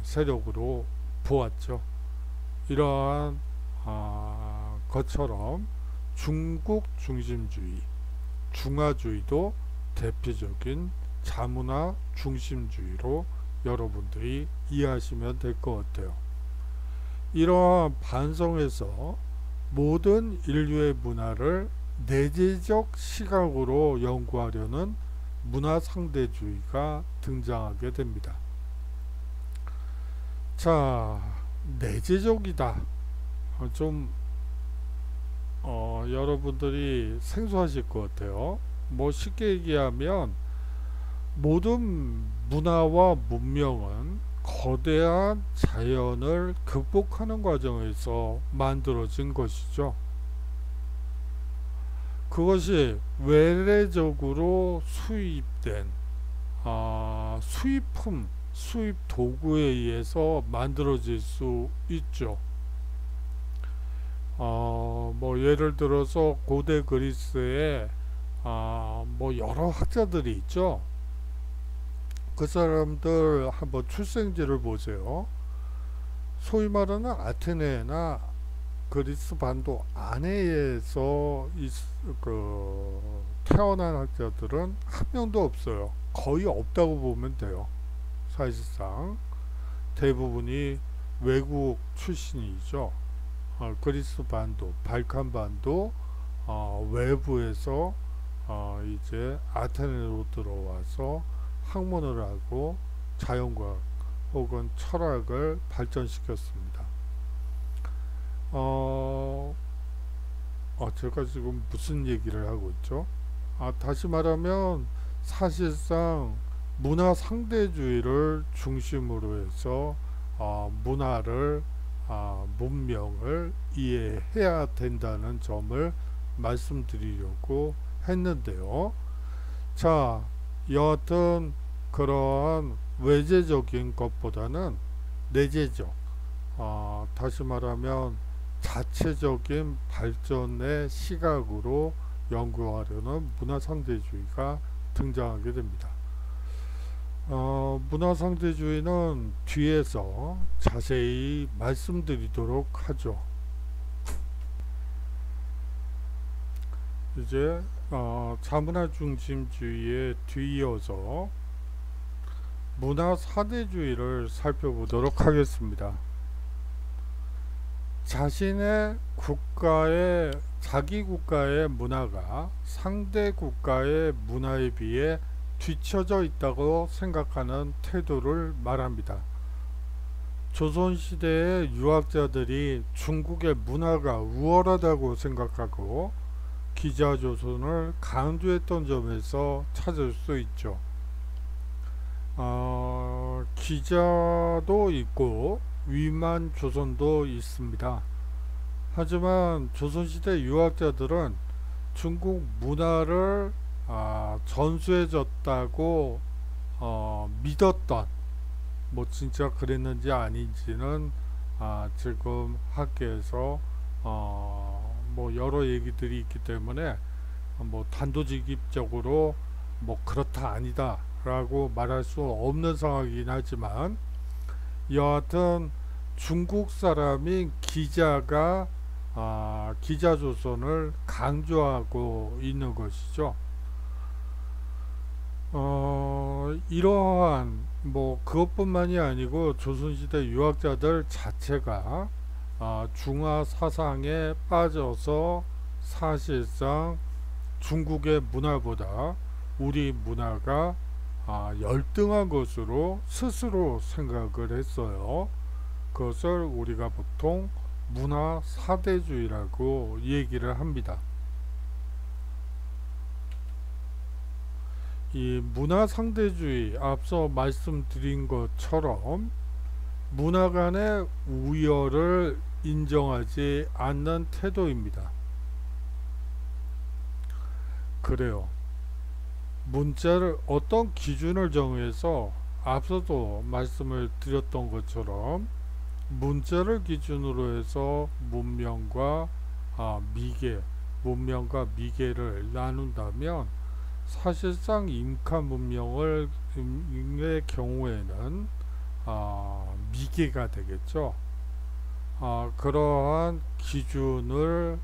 Speaker 1: 세력으로 보았죠. 이러한 것처럼 중국 중심주의, 중화주의도 대표적인 자문화 중심주의로 여러분들이 이해하시면 될 것 같아요. 이러한 반성에서 모든 인류의 문화를 내재적 시각으로 연구하려는 문화상대주의가 등장하게 됩니다. 자, 내재적이다. 좀 여러분들이 생소하실 것 같아요. 뭐 쉽게 얘기하면 모든 문화와 문명은 거대한 자연을 극복하는 과정에서 만들어진 것이죠. 그것이 외래적으로 수입된 수입품, 수입 도구에 의해서 만들어질 수 있죠. 뭐 예를 들어서 고대 그리스에 뭐 여러 학자들이 있죠. 그 사람들 한번 출생지를 보세요. 소위 말하는 아테네나 그리스 반도 안에서 태어난 학자들은 한 명도 없어요. 거의 없다고 보면 돼요. 사실상 대부분이 외국 출신이죠. 그리스 반도, 발칸 반도 외부에서 이제 아테네로 들어와서 학문을 하고 자연과학 혹은 철학을 발전시켰습니다. 제가 지금 무슨 얘기를 하고 있죠? 다시 말하면 사실상 문화 상대주의를 중심으로 해서 문화를 문명을 이해해야 된다는 점을 말씀드리려고 했는데요. 자, 여하튼 그러한 외재적인 것보다는 내재적, 다시 말하면 자체적인 발전의 시각으로 연구하려는 문화상대주의가 등장하게 됩니다. 문화상대주의는 뒤에서 자세히 말씀드리도록 하죠. 이제 자문화 중심주의에 뒤이어서 문화사대주의를 살펴보도록 하겠습니다. 자신의 국가의 자기 국가의 문화가 상대 국가의 문화에 비해 뒤처져 있다고 생각하는 태도를 말합니다. 조선시대의 유학자들이 중국의 문화가 우월하다고 생각하고 기자조선을 강조했던 점에서 찾을 수 있죠. 기자도 있고 위만조선도 있습니다. 하지만 조선시대 유학자들은 중국 문화를 전수해줬다고 믿었던, 뭐 진짜 그랬는지 아닌지는 지금 학계에서 뭐 여러 얘기들이 있기 때문에 뭐 단도직입적으로 뭐 그렇다 아니다 라고 말할 수 없는 상황이긴 하지만, 여하튼 중국 사람인 기자가 기자조선을 강조하고 있는 것이죠. 이러한 뭐 그것뿐만이 아니고 조선시대 유학자들 자체가 중화 사상에 빠져서 사실상 중국의 문화보다 우리 문화가 열등한 것으로 스스로 생각을 했어요. 그것을 우리가 보통 문화 사대주의라고 얘기를 합니다. 이 문화 상대주의, 앞서 말씀드린 것처럼 문화 간의 우열을 인정하지 않는 태도입니다. 그래요. 문자를 어떤 기준을 정해서, 앞서도 말씀을 드렸던 것처럼 문자를 기준으로 해서 문명과 미개를 나눈다면 사실상 임카 문명의 경우에는 미개가 되겠죠. 그러한 기준을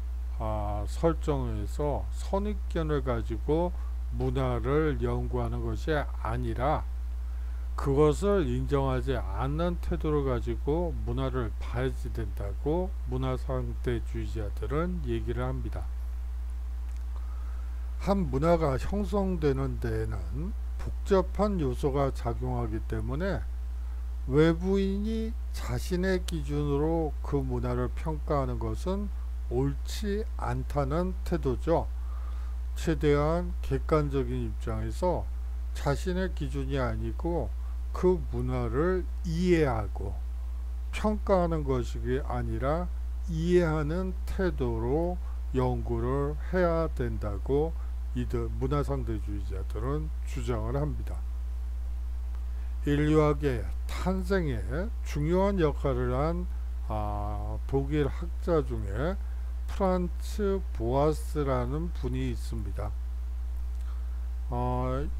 Speaker 1: 설정해서 선입견을 가지고 문화를 연구하는 것이 아니라 그것을 인정하지 않는 태도를 가지고 문화를 봐야지 된다고 문화상대주의자들은 얘기를 합니다. 한 문화가 형성되는 데에는 복잡한 요소가 작용하기 때문에 외부인이 자신의 기준으로 그 문화를 평가하는 것은 옳지 않다는 태도죠. 최대한 객관적인 입장에서 자신의 기준이 아니고 그 문화를 이해하고 평가하는 것이 아니라 이해하는 태도로 연구를 해야 된다고 이들 문화상대주의자들은 주장을 합니다. 인류학의 탄생에 중요한 역할을 한 독일 학자 중에 프란츠 보아스라는 분이 있습니다.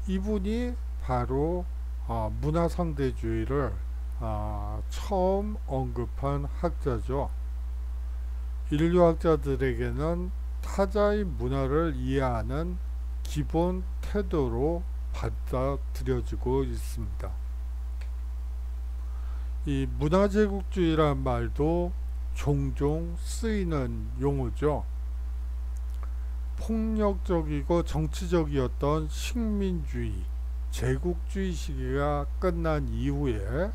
Speaker 1: 이분이 바로 문화상대주의를 처음 언급한 학자죠. 인류학자들에게는 타자의 문화를 이해하는 기본 태도로 받아들여지고 있습니다. 이 문화제국주의란 말도 종종 쓰이는 용어죠. 폭력적이고 정치적이었던 식민주의, 제국주의 시기가 끝난 이후에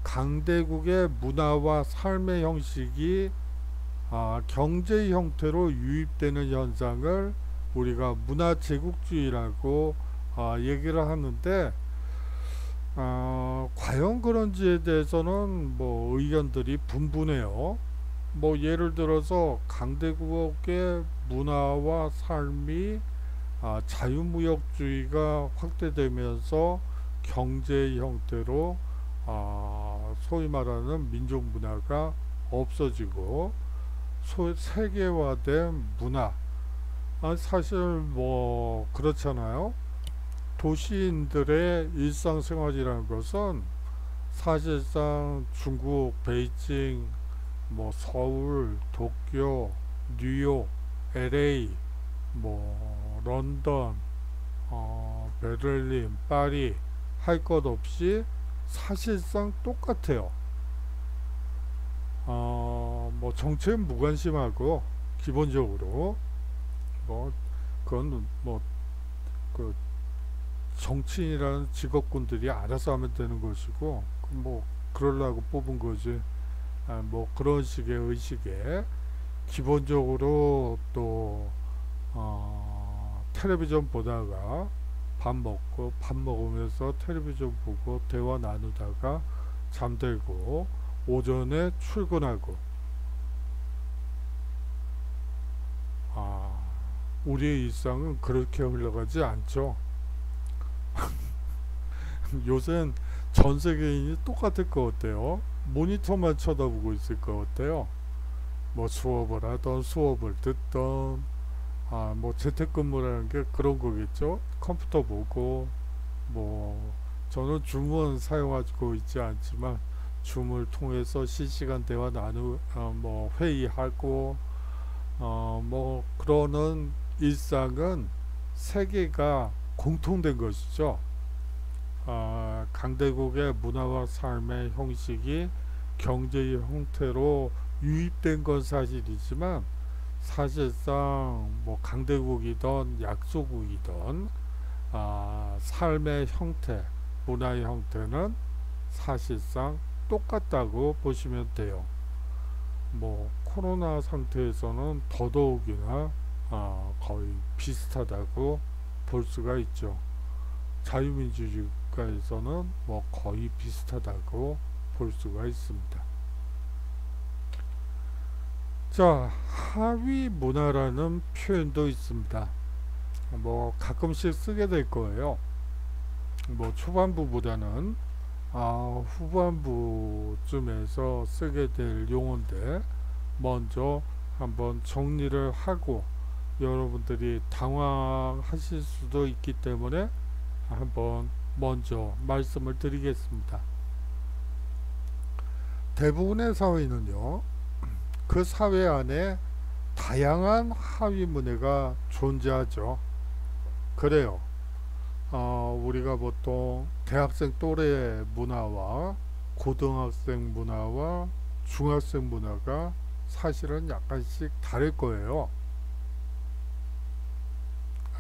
Speaker 1: 강대국의 문화와 삶의 형식이 경제 형태로 유입되는 현상을 우리가 문화제국주의라고 얘기를 하는데, 과연 그런지에 대해서는 뭐 의견들이 분분해요. 뭐 예를 들어서 강대국의 문화와 삶이 자유무역주의가 확대되면서 경제 형태로 소위 말하는 민족 문화가 없어지고 세계화된 문화, 사실 뭐 그렇잖아요. 도시인들의 일상생활이라는 것은 사실상 중국, 베이징, 뭐 서울, 도쿄, 뉴욕, LA, 뭐 런던, 베를린, 파리 할 것 없이 사실상 똑같아요. 뭐 정치에 무관심하고 기본적으로 뭐 그건 그 정치인이라는 직업군들이 알아서 하면 되는 것이고, 뭐 그러려고 뽑은 거지. 뭐 그런 식의 의식에 기본적으로 또 텔레비전 보다가 밥 먹으면서 텔레비전 보고 대화 나누다가 잠들고 오전에 출근하고, 우리의 일상은 그렇게 흘러가지 않죠. 요새는 전 세계인이 똑같을 것 같아요. 모니터만 쳐다보고 있을 것 같아요. 뭐 수업을 하던 수업을 듣던, 뭐 재택근무라는 게 그런 거겠죠. 컴퓨터 보고, 뭐 저는 줌은 사용하고 있지 않지만 줌을 통해서 실시간 대화 뭐 회의하고, 뭐 그러는 일상은 세계가 공통된 것이죠. 강대국의 문화와 삶의 형식이 경제의 형태로 유입된 건 사실이지만, 사실상 뭐 강대국이든 약소국이든 삶의 형태, 문화의 형태는 사실상 똑같다고 보시면 돼요. 뭐 코로나 상태에서는 더더욱이나 거의 비슷하다고 볼 수가 있죠. 자유민주주의국가에서는 뭐 거의 비슷하다고 볼 수가 있습니다. 자, 하위 문화라는 표현도 있습니다. 뭐 가끔씩 쓰게 될 거예요. 뭐 초반부보다는 후반부쯤에서 쓰게 될 용어인데, 먼저 한번 정리를 하고 여러분들이 당황하실 수도 있기 때문에 한번 먼저 말씀을 드리겠습니다. 대부분의 사회는요, 그 사회 안에 다양한 하위 문화가 존재하죠. 그래요. 우리가 보통 대학생 또래 문화와 고등학생 문화와 중학생 문화가 사실은 약간씩 다를 거예요.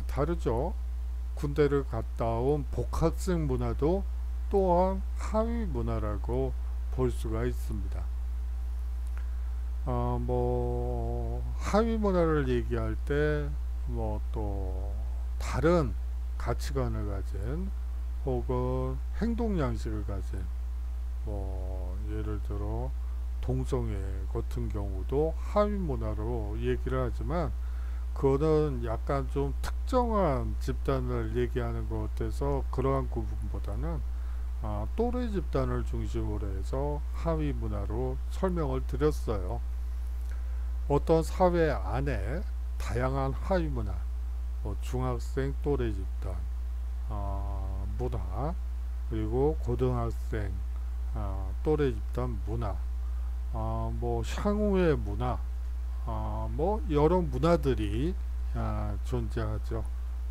Speaker 1: 다르죠. 군대를 갔다 온 복학생 문화도 또한 하위 문화라고 볼 수가 있습니다. 뭐 하위 문화를 얘기할 때 뭐 또 다른 가치관을 가진 혹은 행동 양식을 가진, 뭐 예를 들어 동성애 같은 경우도 하위 문화로 얘기를 하지만, 그거는 약간 좀 특정한 집단을 얘기하는 것 같아서 그러한 구분보다는 또래 집단을 중심으로 해서 하위 문화로 설명을 드렸어요. 어떤 사회 안에 다양한 하위 문화, 뭐 중학생 또래 집단 문화, 그리고 고등학생 또래 집단 문화, 뭐 향후의 문화, 뭐 여러 문화들이 존재하죠.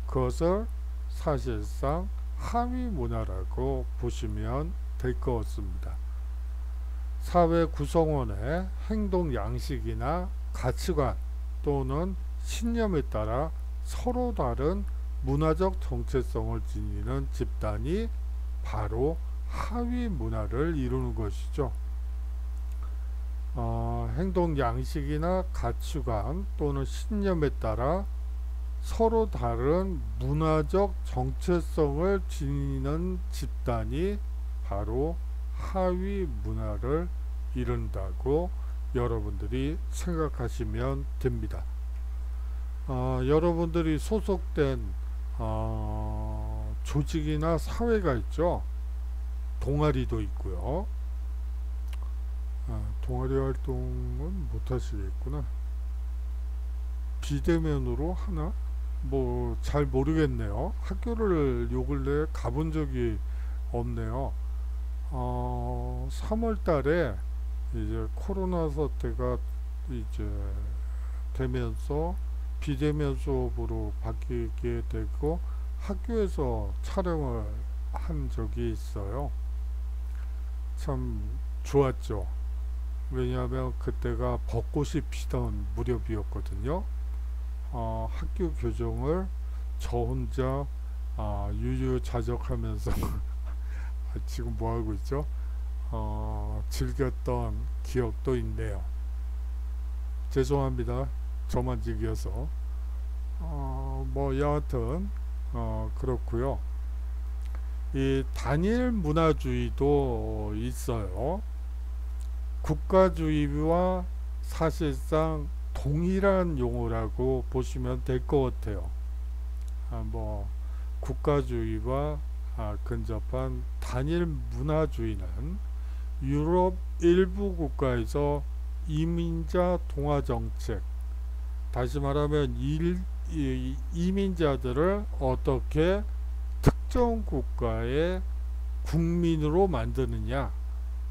Speaker 1: 그것을 사실상 하위 문화라고 보시면 될 것 같습니다. 사회 구성원의 행동 양식이나 가치관 또는 신념에 따라 서로 다른 문화적 정체성을 지니는 집단이 바로 하위 문화를 이루는 것이죠. 행동 양식이나 가치관 또는 신념에 따라 서로 다른 문화적 정체성을 지니는 집단이 바로 하위 문화를 이룬다고 여러분들이 생각하시면 됩니다. 여러분들이 소속된 조직이나 사회가 있죠. 동아리도 있고요. 동아리 활동은 못 하시겠구나. 비대면으로 하나? 뭐 잘 모르겠네요. 학교를 요 근래 가본 적이 없네요. 3월 달에 이제 코로나 사태가 이제 되면서 비대면 수업으로 바뀌게 되고 학교에서 촬영을 한 적이 있어요. 참 좋았죠. 왜냐하면 그때가 벚꽃이 피던 무렵이었거든요. 학교 교정을 저 혼자 유유자적하면서 지금 뭐하고 있죠? 즐겼던 기억도 있네요. 죄송합니다. 저만 즐겨서. 뭐 여하튼 그렇고요. 이 단일 문화주의도 있어요. 국가주의와 사실상 동일한 용어라고 보시면 될 것 같아요. 뭐 국가주의와 근접한 단일 문화주의는 유럽 일부 국가에서 이민자 동화 정책, 다시 말하면 이민자들을 어떻게 특정 국가의 국민으로 만드느냐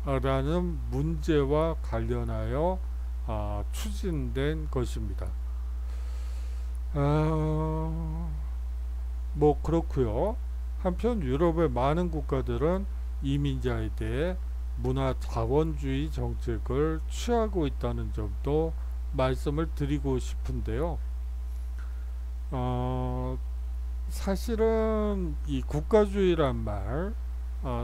Speaker 1: 라는 문제와 관련하여 추진된 것입니다. 뭐 그렇고요. 한편 유럽의 많은 국가들은 이민자에 대해 문화 자원주의 정책을 취하고 있다는 점도 말씀을 드리고 싶은데요. 사실은 이 국가주의란 말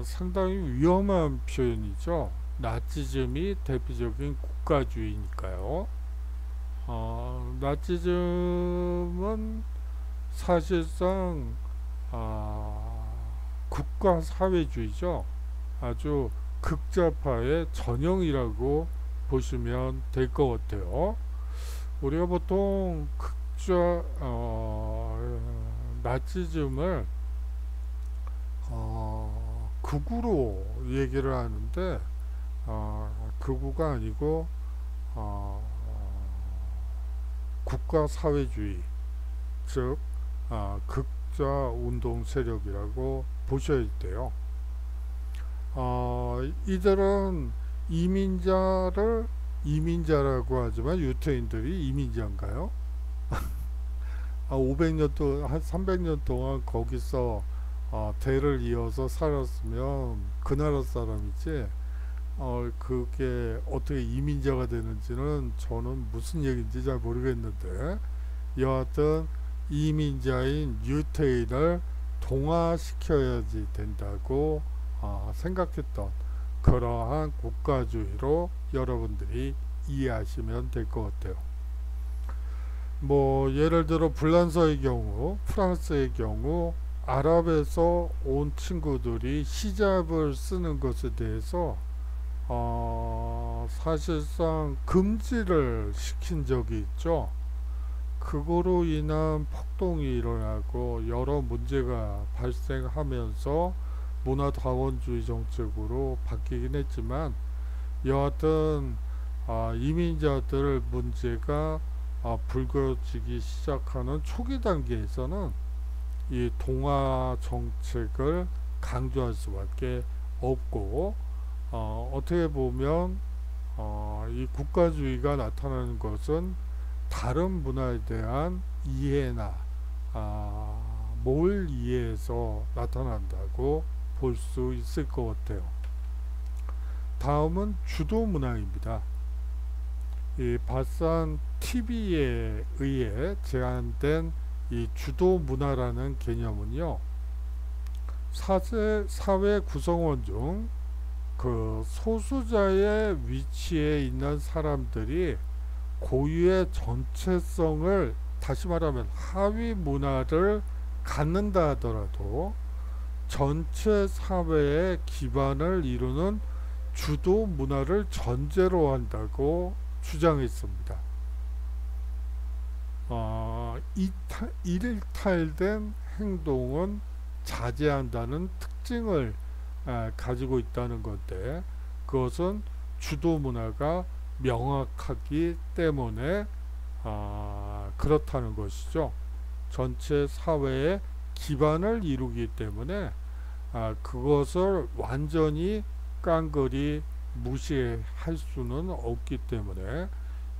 Speaker 1: 상당히 위험한 표현이죠. 나치즘이 대표적인 국가주의니까요. 나치즘은 사실상 국가사회주의죠. 아주 극좌파의 전형이라고 보시면 될 것 같아요. 우리가 보통 나치즘을 극우로 얘기를 하는데 극우가 아니고 국가사회주의, 즉 극좌 운동 세력이라고 보셔야 돼요. 이들은 이민자를 이민자라고 하지만 유태인들이 이민자인가요? 500년 동안, 한 300년 동안 거기서 대를 이어서 살았으면 그 나라 사람이지, 그게 어떻게 이민자가 되는지는 저는 무슨 얘기인지 잘 모르겠는데, 여하튼 이민자인 유태인을 동화시켜야지 된다고 생각했던 그러한 국가주의로 여러분들이 이해하시면 될 것 같아요. 뭐 예를 들어 불란서의 경우, 프랑스의 경우 아랍에서 온 친구들이 히잡을 쓰는 것에 대해서 사실상 금지를 시킨 적이 있죠. 그거로 인한 폭동이 일어나고 여러 문제가 발생하면서 문화다원주의 정책으로 바뀌긴 했지만, 여하튼 이민자들 문제가 불거지기 시작하는 초기 단계에서는 이 동화 정책을 강조할 수밖에 없고, 어떻게 보면 이 국가주의가 나타나는 것은 다른 문화에 대한 이해나 뭘 이해해서 나타난다고 볼 수 있을 것 같아요. 다음은 주도 문화입니다. 이 바산 TV에 의해 제안된 이 주도 문화라는 개념은요, 사회 구성원 중 그 소수자의 위치에 있는 사람들이 고유의 정체성을, 다시 말하면 하위 문화를 갖는다 하더라도 전체 사회의 기반을 이루는 주도 문화를 전제로 한다고 주장했습니다. 일탈된 행동은 자제한다는 특징을 가지고 있다는 건데, 그것은 주도 문화가 명확하기 때문에 그렇다는 것이죠. 전체 사회의 기반을 이루기 때문에 그것을 완전히 깡그리 무시할 수는 없기 때문에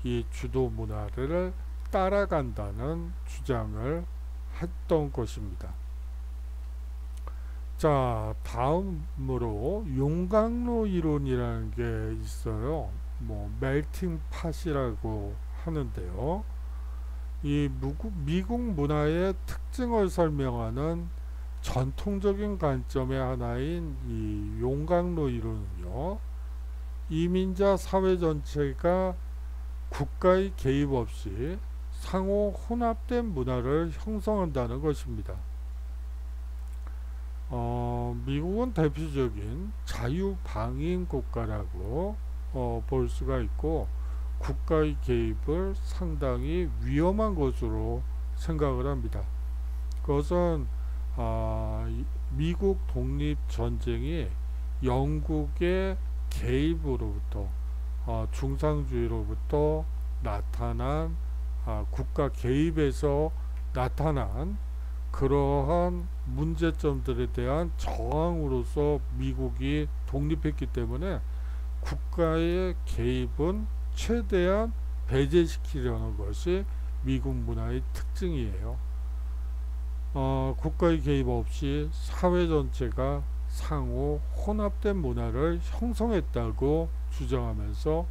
Speaker 1: 이 주도 문화를 따라간다는 주장을 했던 것입니다. 자, 다음으로 용광로 이론이라는 게 있어요. 멜팅 팟이라고 하는데요. 이 미국 문화의 특징을 설명하는 전통적인 관점의 하나인 이 용광로 이론은요, 이민자 사회 전체가 국가의 개입 없이 상호 혼합된 문화를 형성한다는 것입니다. 미국은 대표적인 자유방임 국가라고 볼 수가 있고, 국가의 개입을 상당히 위험한 것으로 생각을 합니다. 그것은 미국 독립전쟁이 영국의 개입으로부터, 중상주의로부터 나타난 국가 개입에서 나타난 그러한 문제점들에 대한 저항으로서 미국이 독립했기 때문에 국가의 개입은 최대한 배제시키려는 것이 미국 문화의 특징이에요. 국가의 개입 없이 사회 전체가 상호 혼합된 문화를 형성했다고 주장하면서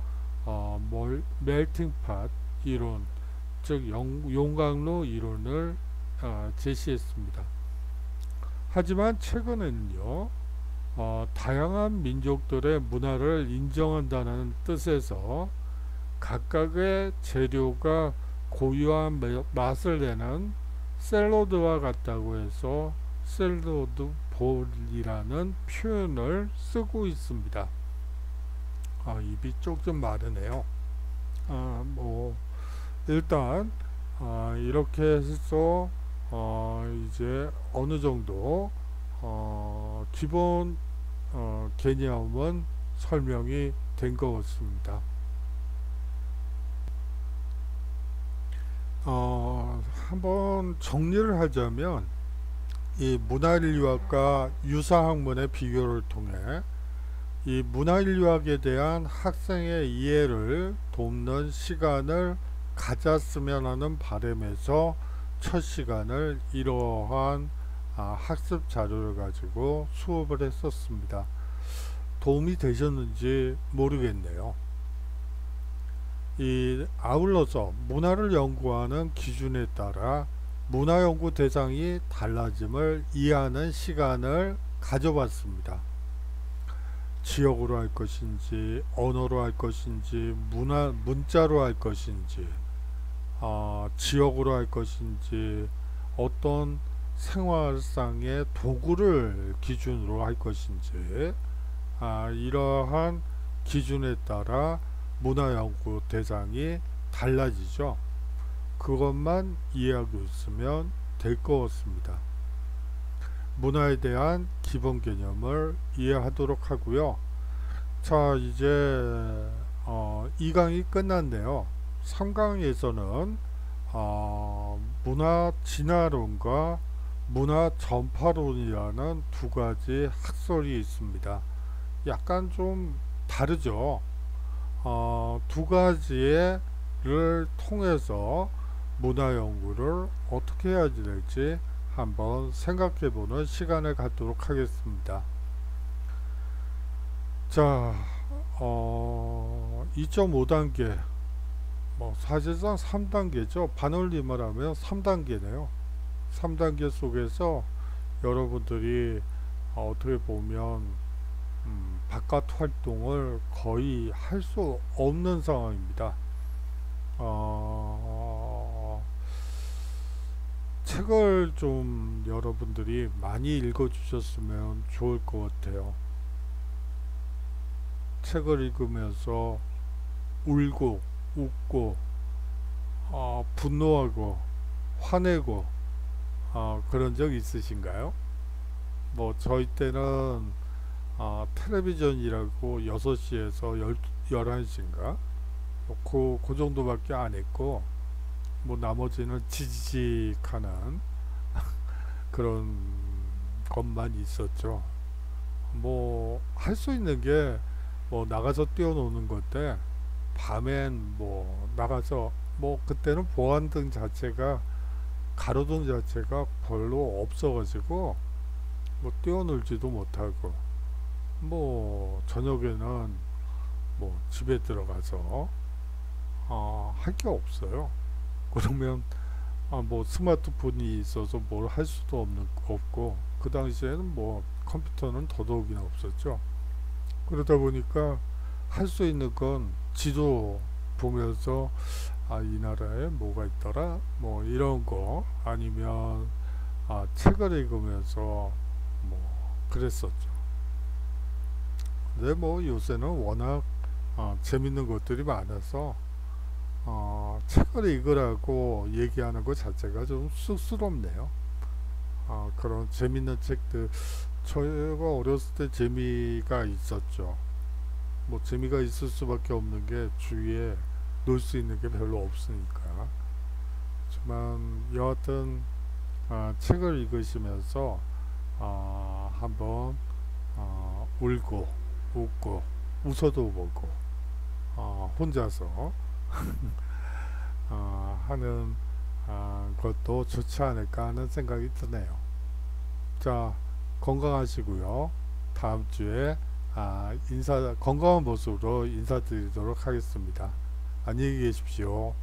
Speaker 1: 멜팅팟 이론, 즉 용광로 이론을 제시했습니다. 하지만 최근에는요, 다양한 민족들의 문화를 인정한다는 뜻에서 각각의 재료가 고유한 맛을 내는 샐러드와 같다고 해서 샐러드 볼이라는 표현을 쓰고 있습니다. 입이 조금 마르네요. 일단 이렇게 해서 이제 어느 정도 기본 개념은 설명이 된 것 같습니다. 한번 정리를 하자면, 이 문화인류학과 유사학문의 비교를 통해 이 문화인류학에 대한 학생의 이해를 돕는 시간을 가졌으면 하는 바람에서 첫 시간을 이러한 학습 자료를 가지고 수업을 했었습니다. 도움이 되셨는지 모르겠네요. 아울러서 문화를 연구하는 기준에 따라 문화 연구 대상이 달라짐을 이해하는 시간을 가져봤습니다. 지역으로 할 것인지, 언어로 할 것인지, 문자로 할 것인지, 지역으로 할 것인지, 어떤 생활상의 도구를 기준으로 할 것인지, 이러한 기준에 따라 문화 연구 대상이 달라지죠. 그것만 이해하고 있으면 될 것 같습니다. 문화에 대한 기본 개념을 이해하도록 하고요. 자, 이제 2강이 끝났네요. 3강에서는 문화 진화론과 문화 전파론이라는 두 가지 학설이 있습니다. 약간 좀 다르죠. 두 가지를 통해서 문화 연구를 어떻게 해야 될지 한번 생각해보는 시간을 갖도록 하겠습니다. 자, 2.5단계, 사실상 3단계죠. 반올림을 하면 3단계네요. 3단계 속에서 여러분들이 어떻게 보면 바깥 활동을 거의 할 수 없는 상황입니다. 어, 책을 좀 여러분들이 많이 읽어주셨으면 좋을 것 같아요. 책을 읽으면서 울고 웃고 분노하고 화내고 그런 적 있으신가요? 뭐 저희 때는 텔레비전이라고 6시에서 11시인가 그 정도밖에 안 했고 뭐 나머지는 지지직하는 그런 것만 있었죠. 뭐 할 수 있는 게 뭐 나가서 뛰어노는 건데 밤엔 뭐 나가서 뭐 그때는 보안등 자체가 가로등 자체가 별로 없어가지고 뭐 뛰어놀지도 못하고 뭐 저녁에는 뭐 집에 들어가서 할 게 없어요. 그러면 뭐 스마트폰이 있어서 뭘 할 수도 없고 그 당시에는 뭐 컴퓨터는 더더욱이나 없었죠. 그러다 보니까 할 수 있는 건 지도 보면서 이 나라에 뭐가 있더라 뭐 이런 거 아니면 책을 읽으면서 뭐 그랬었죠. 근데 뭐 요새는 워낙 재밌는 것들이 많아서 책을 읽으라고 얘기하는 것 자체가 좀 쑥스럽네요. 그런 재밌는 책들 저희가 어렸을 때 재미가 있었죠. 뭐 재미가 있을 수밖에 없는 게 주위에 놀 수 있는 게 별로 없으니까. 하지만 여하튼 책을 읽으시면서 한번 울고 웃고 웃어도 보고 혼자서 하는 것도 좋지 않을까 하는 생각이 드네요. 자, 건강하시고요. 다음 주에 건강한 모습으로 인사드리도록 하겠습니다. 안녕히 계십시오.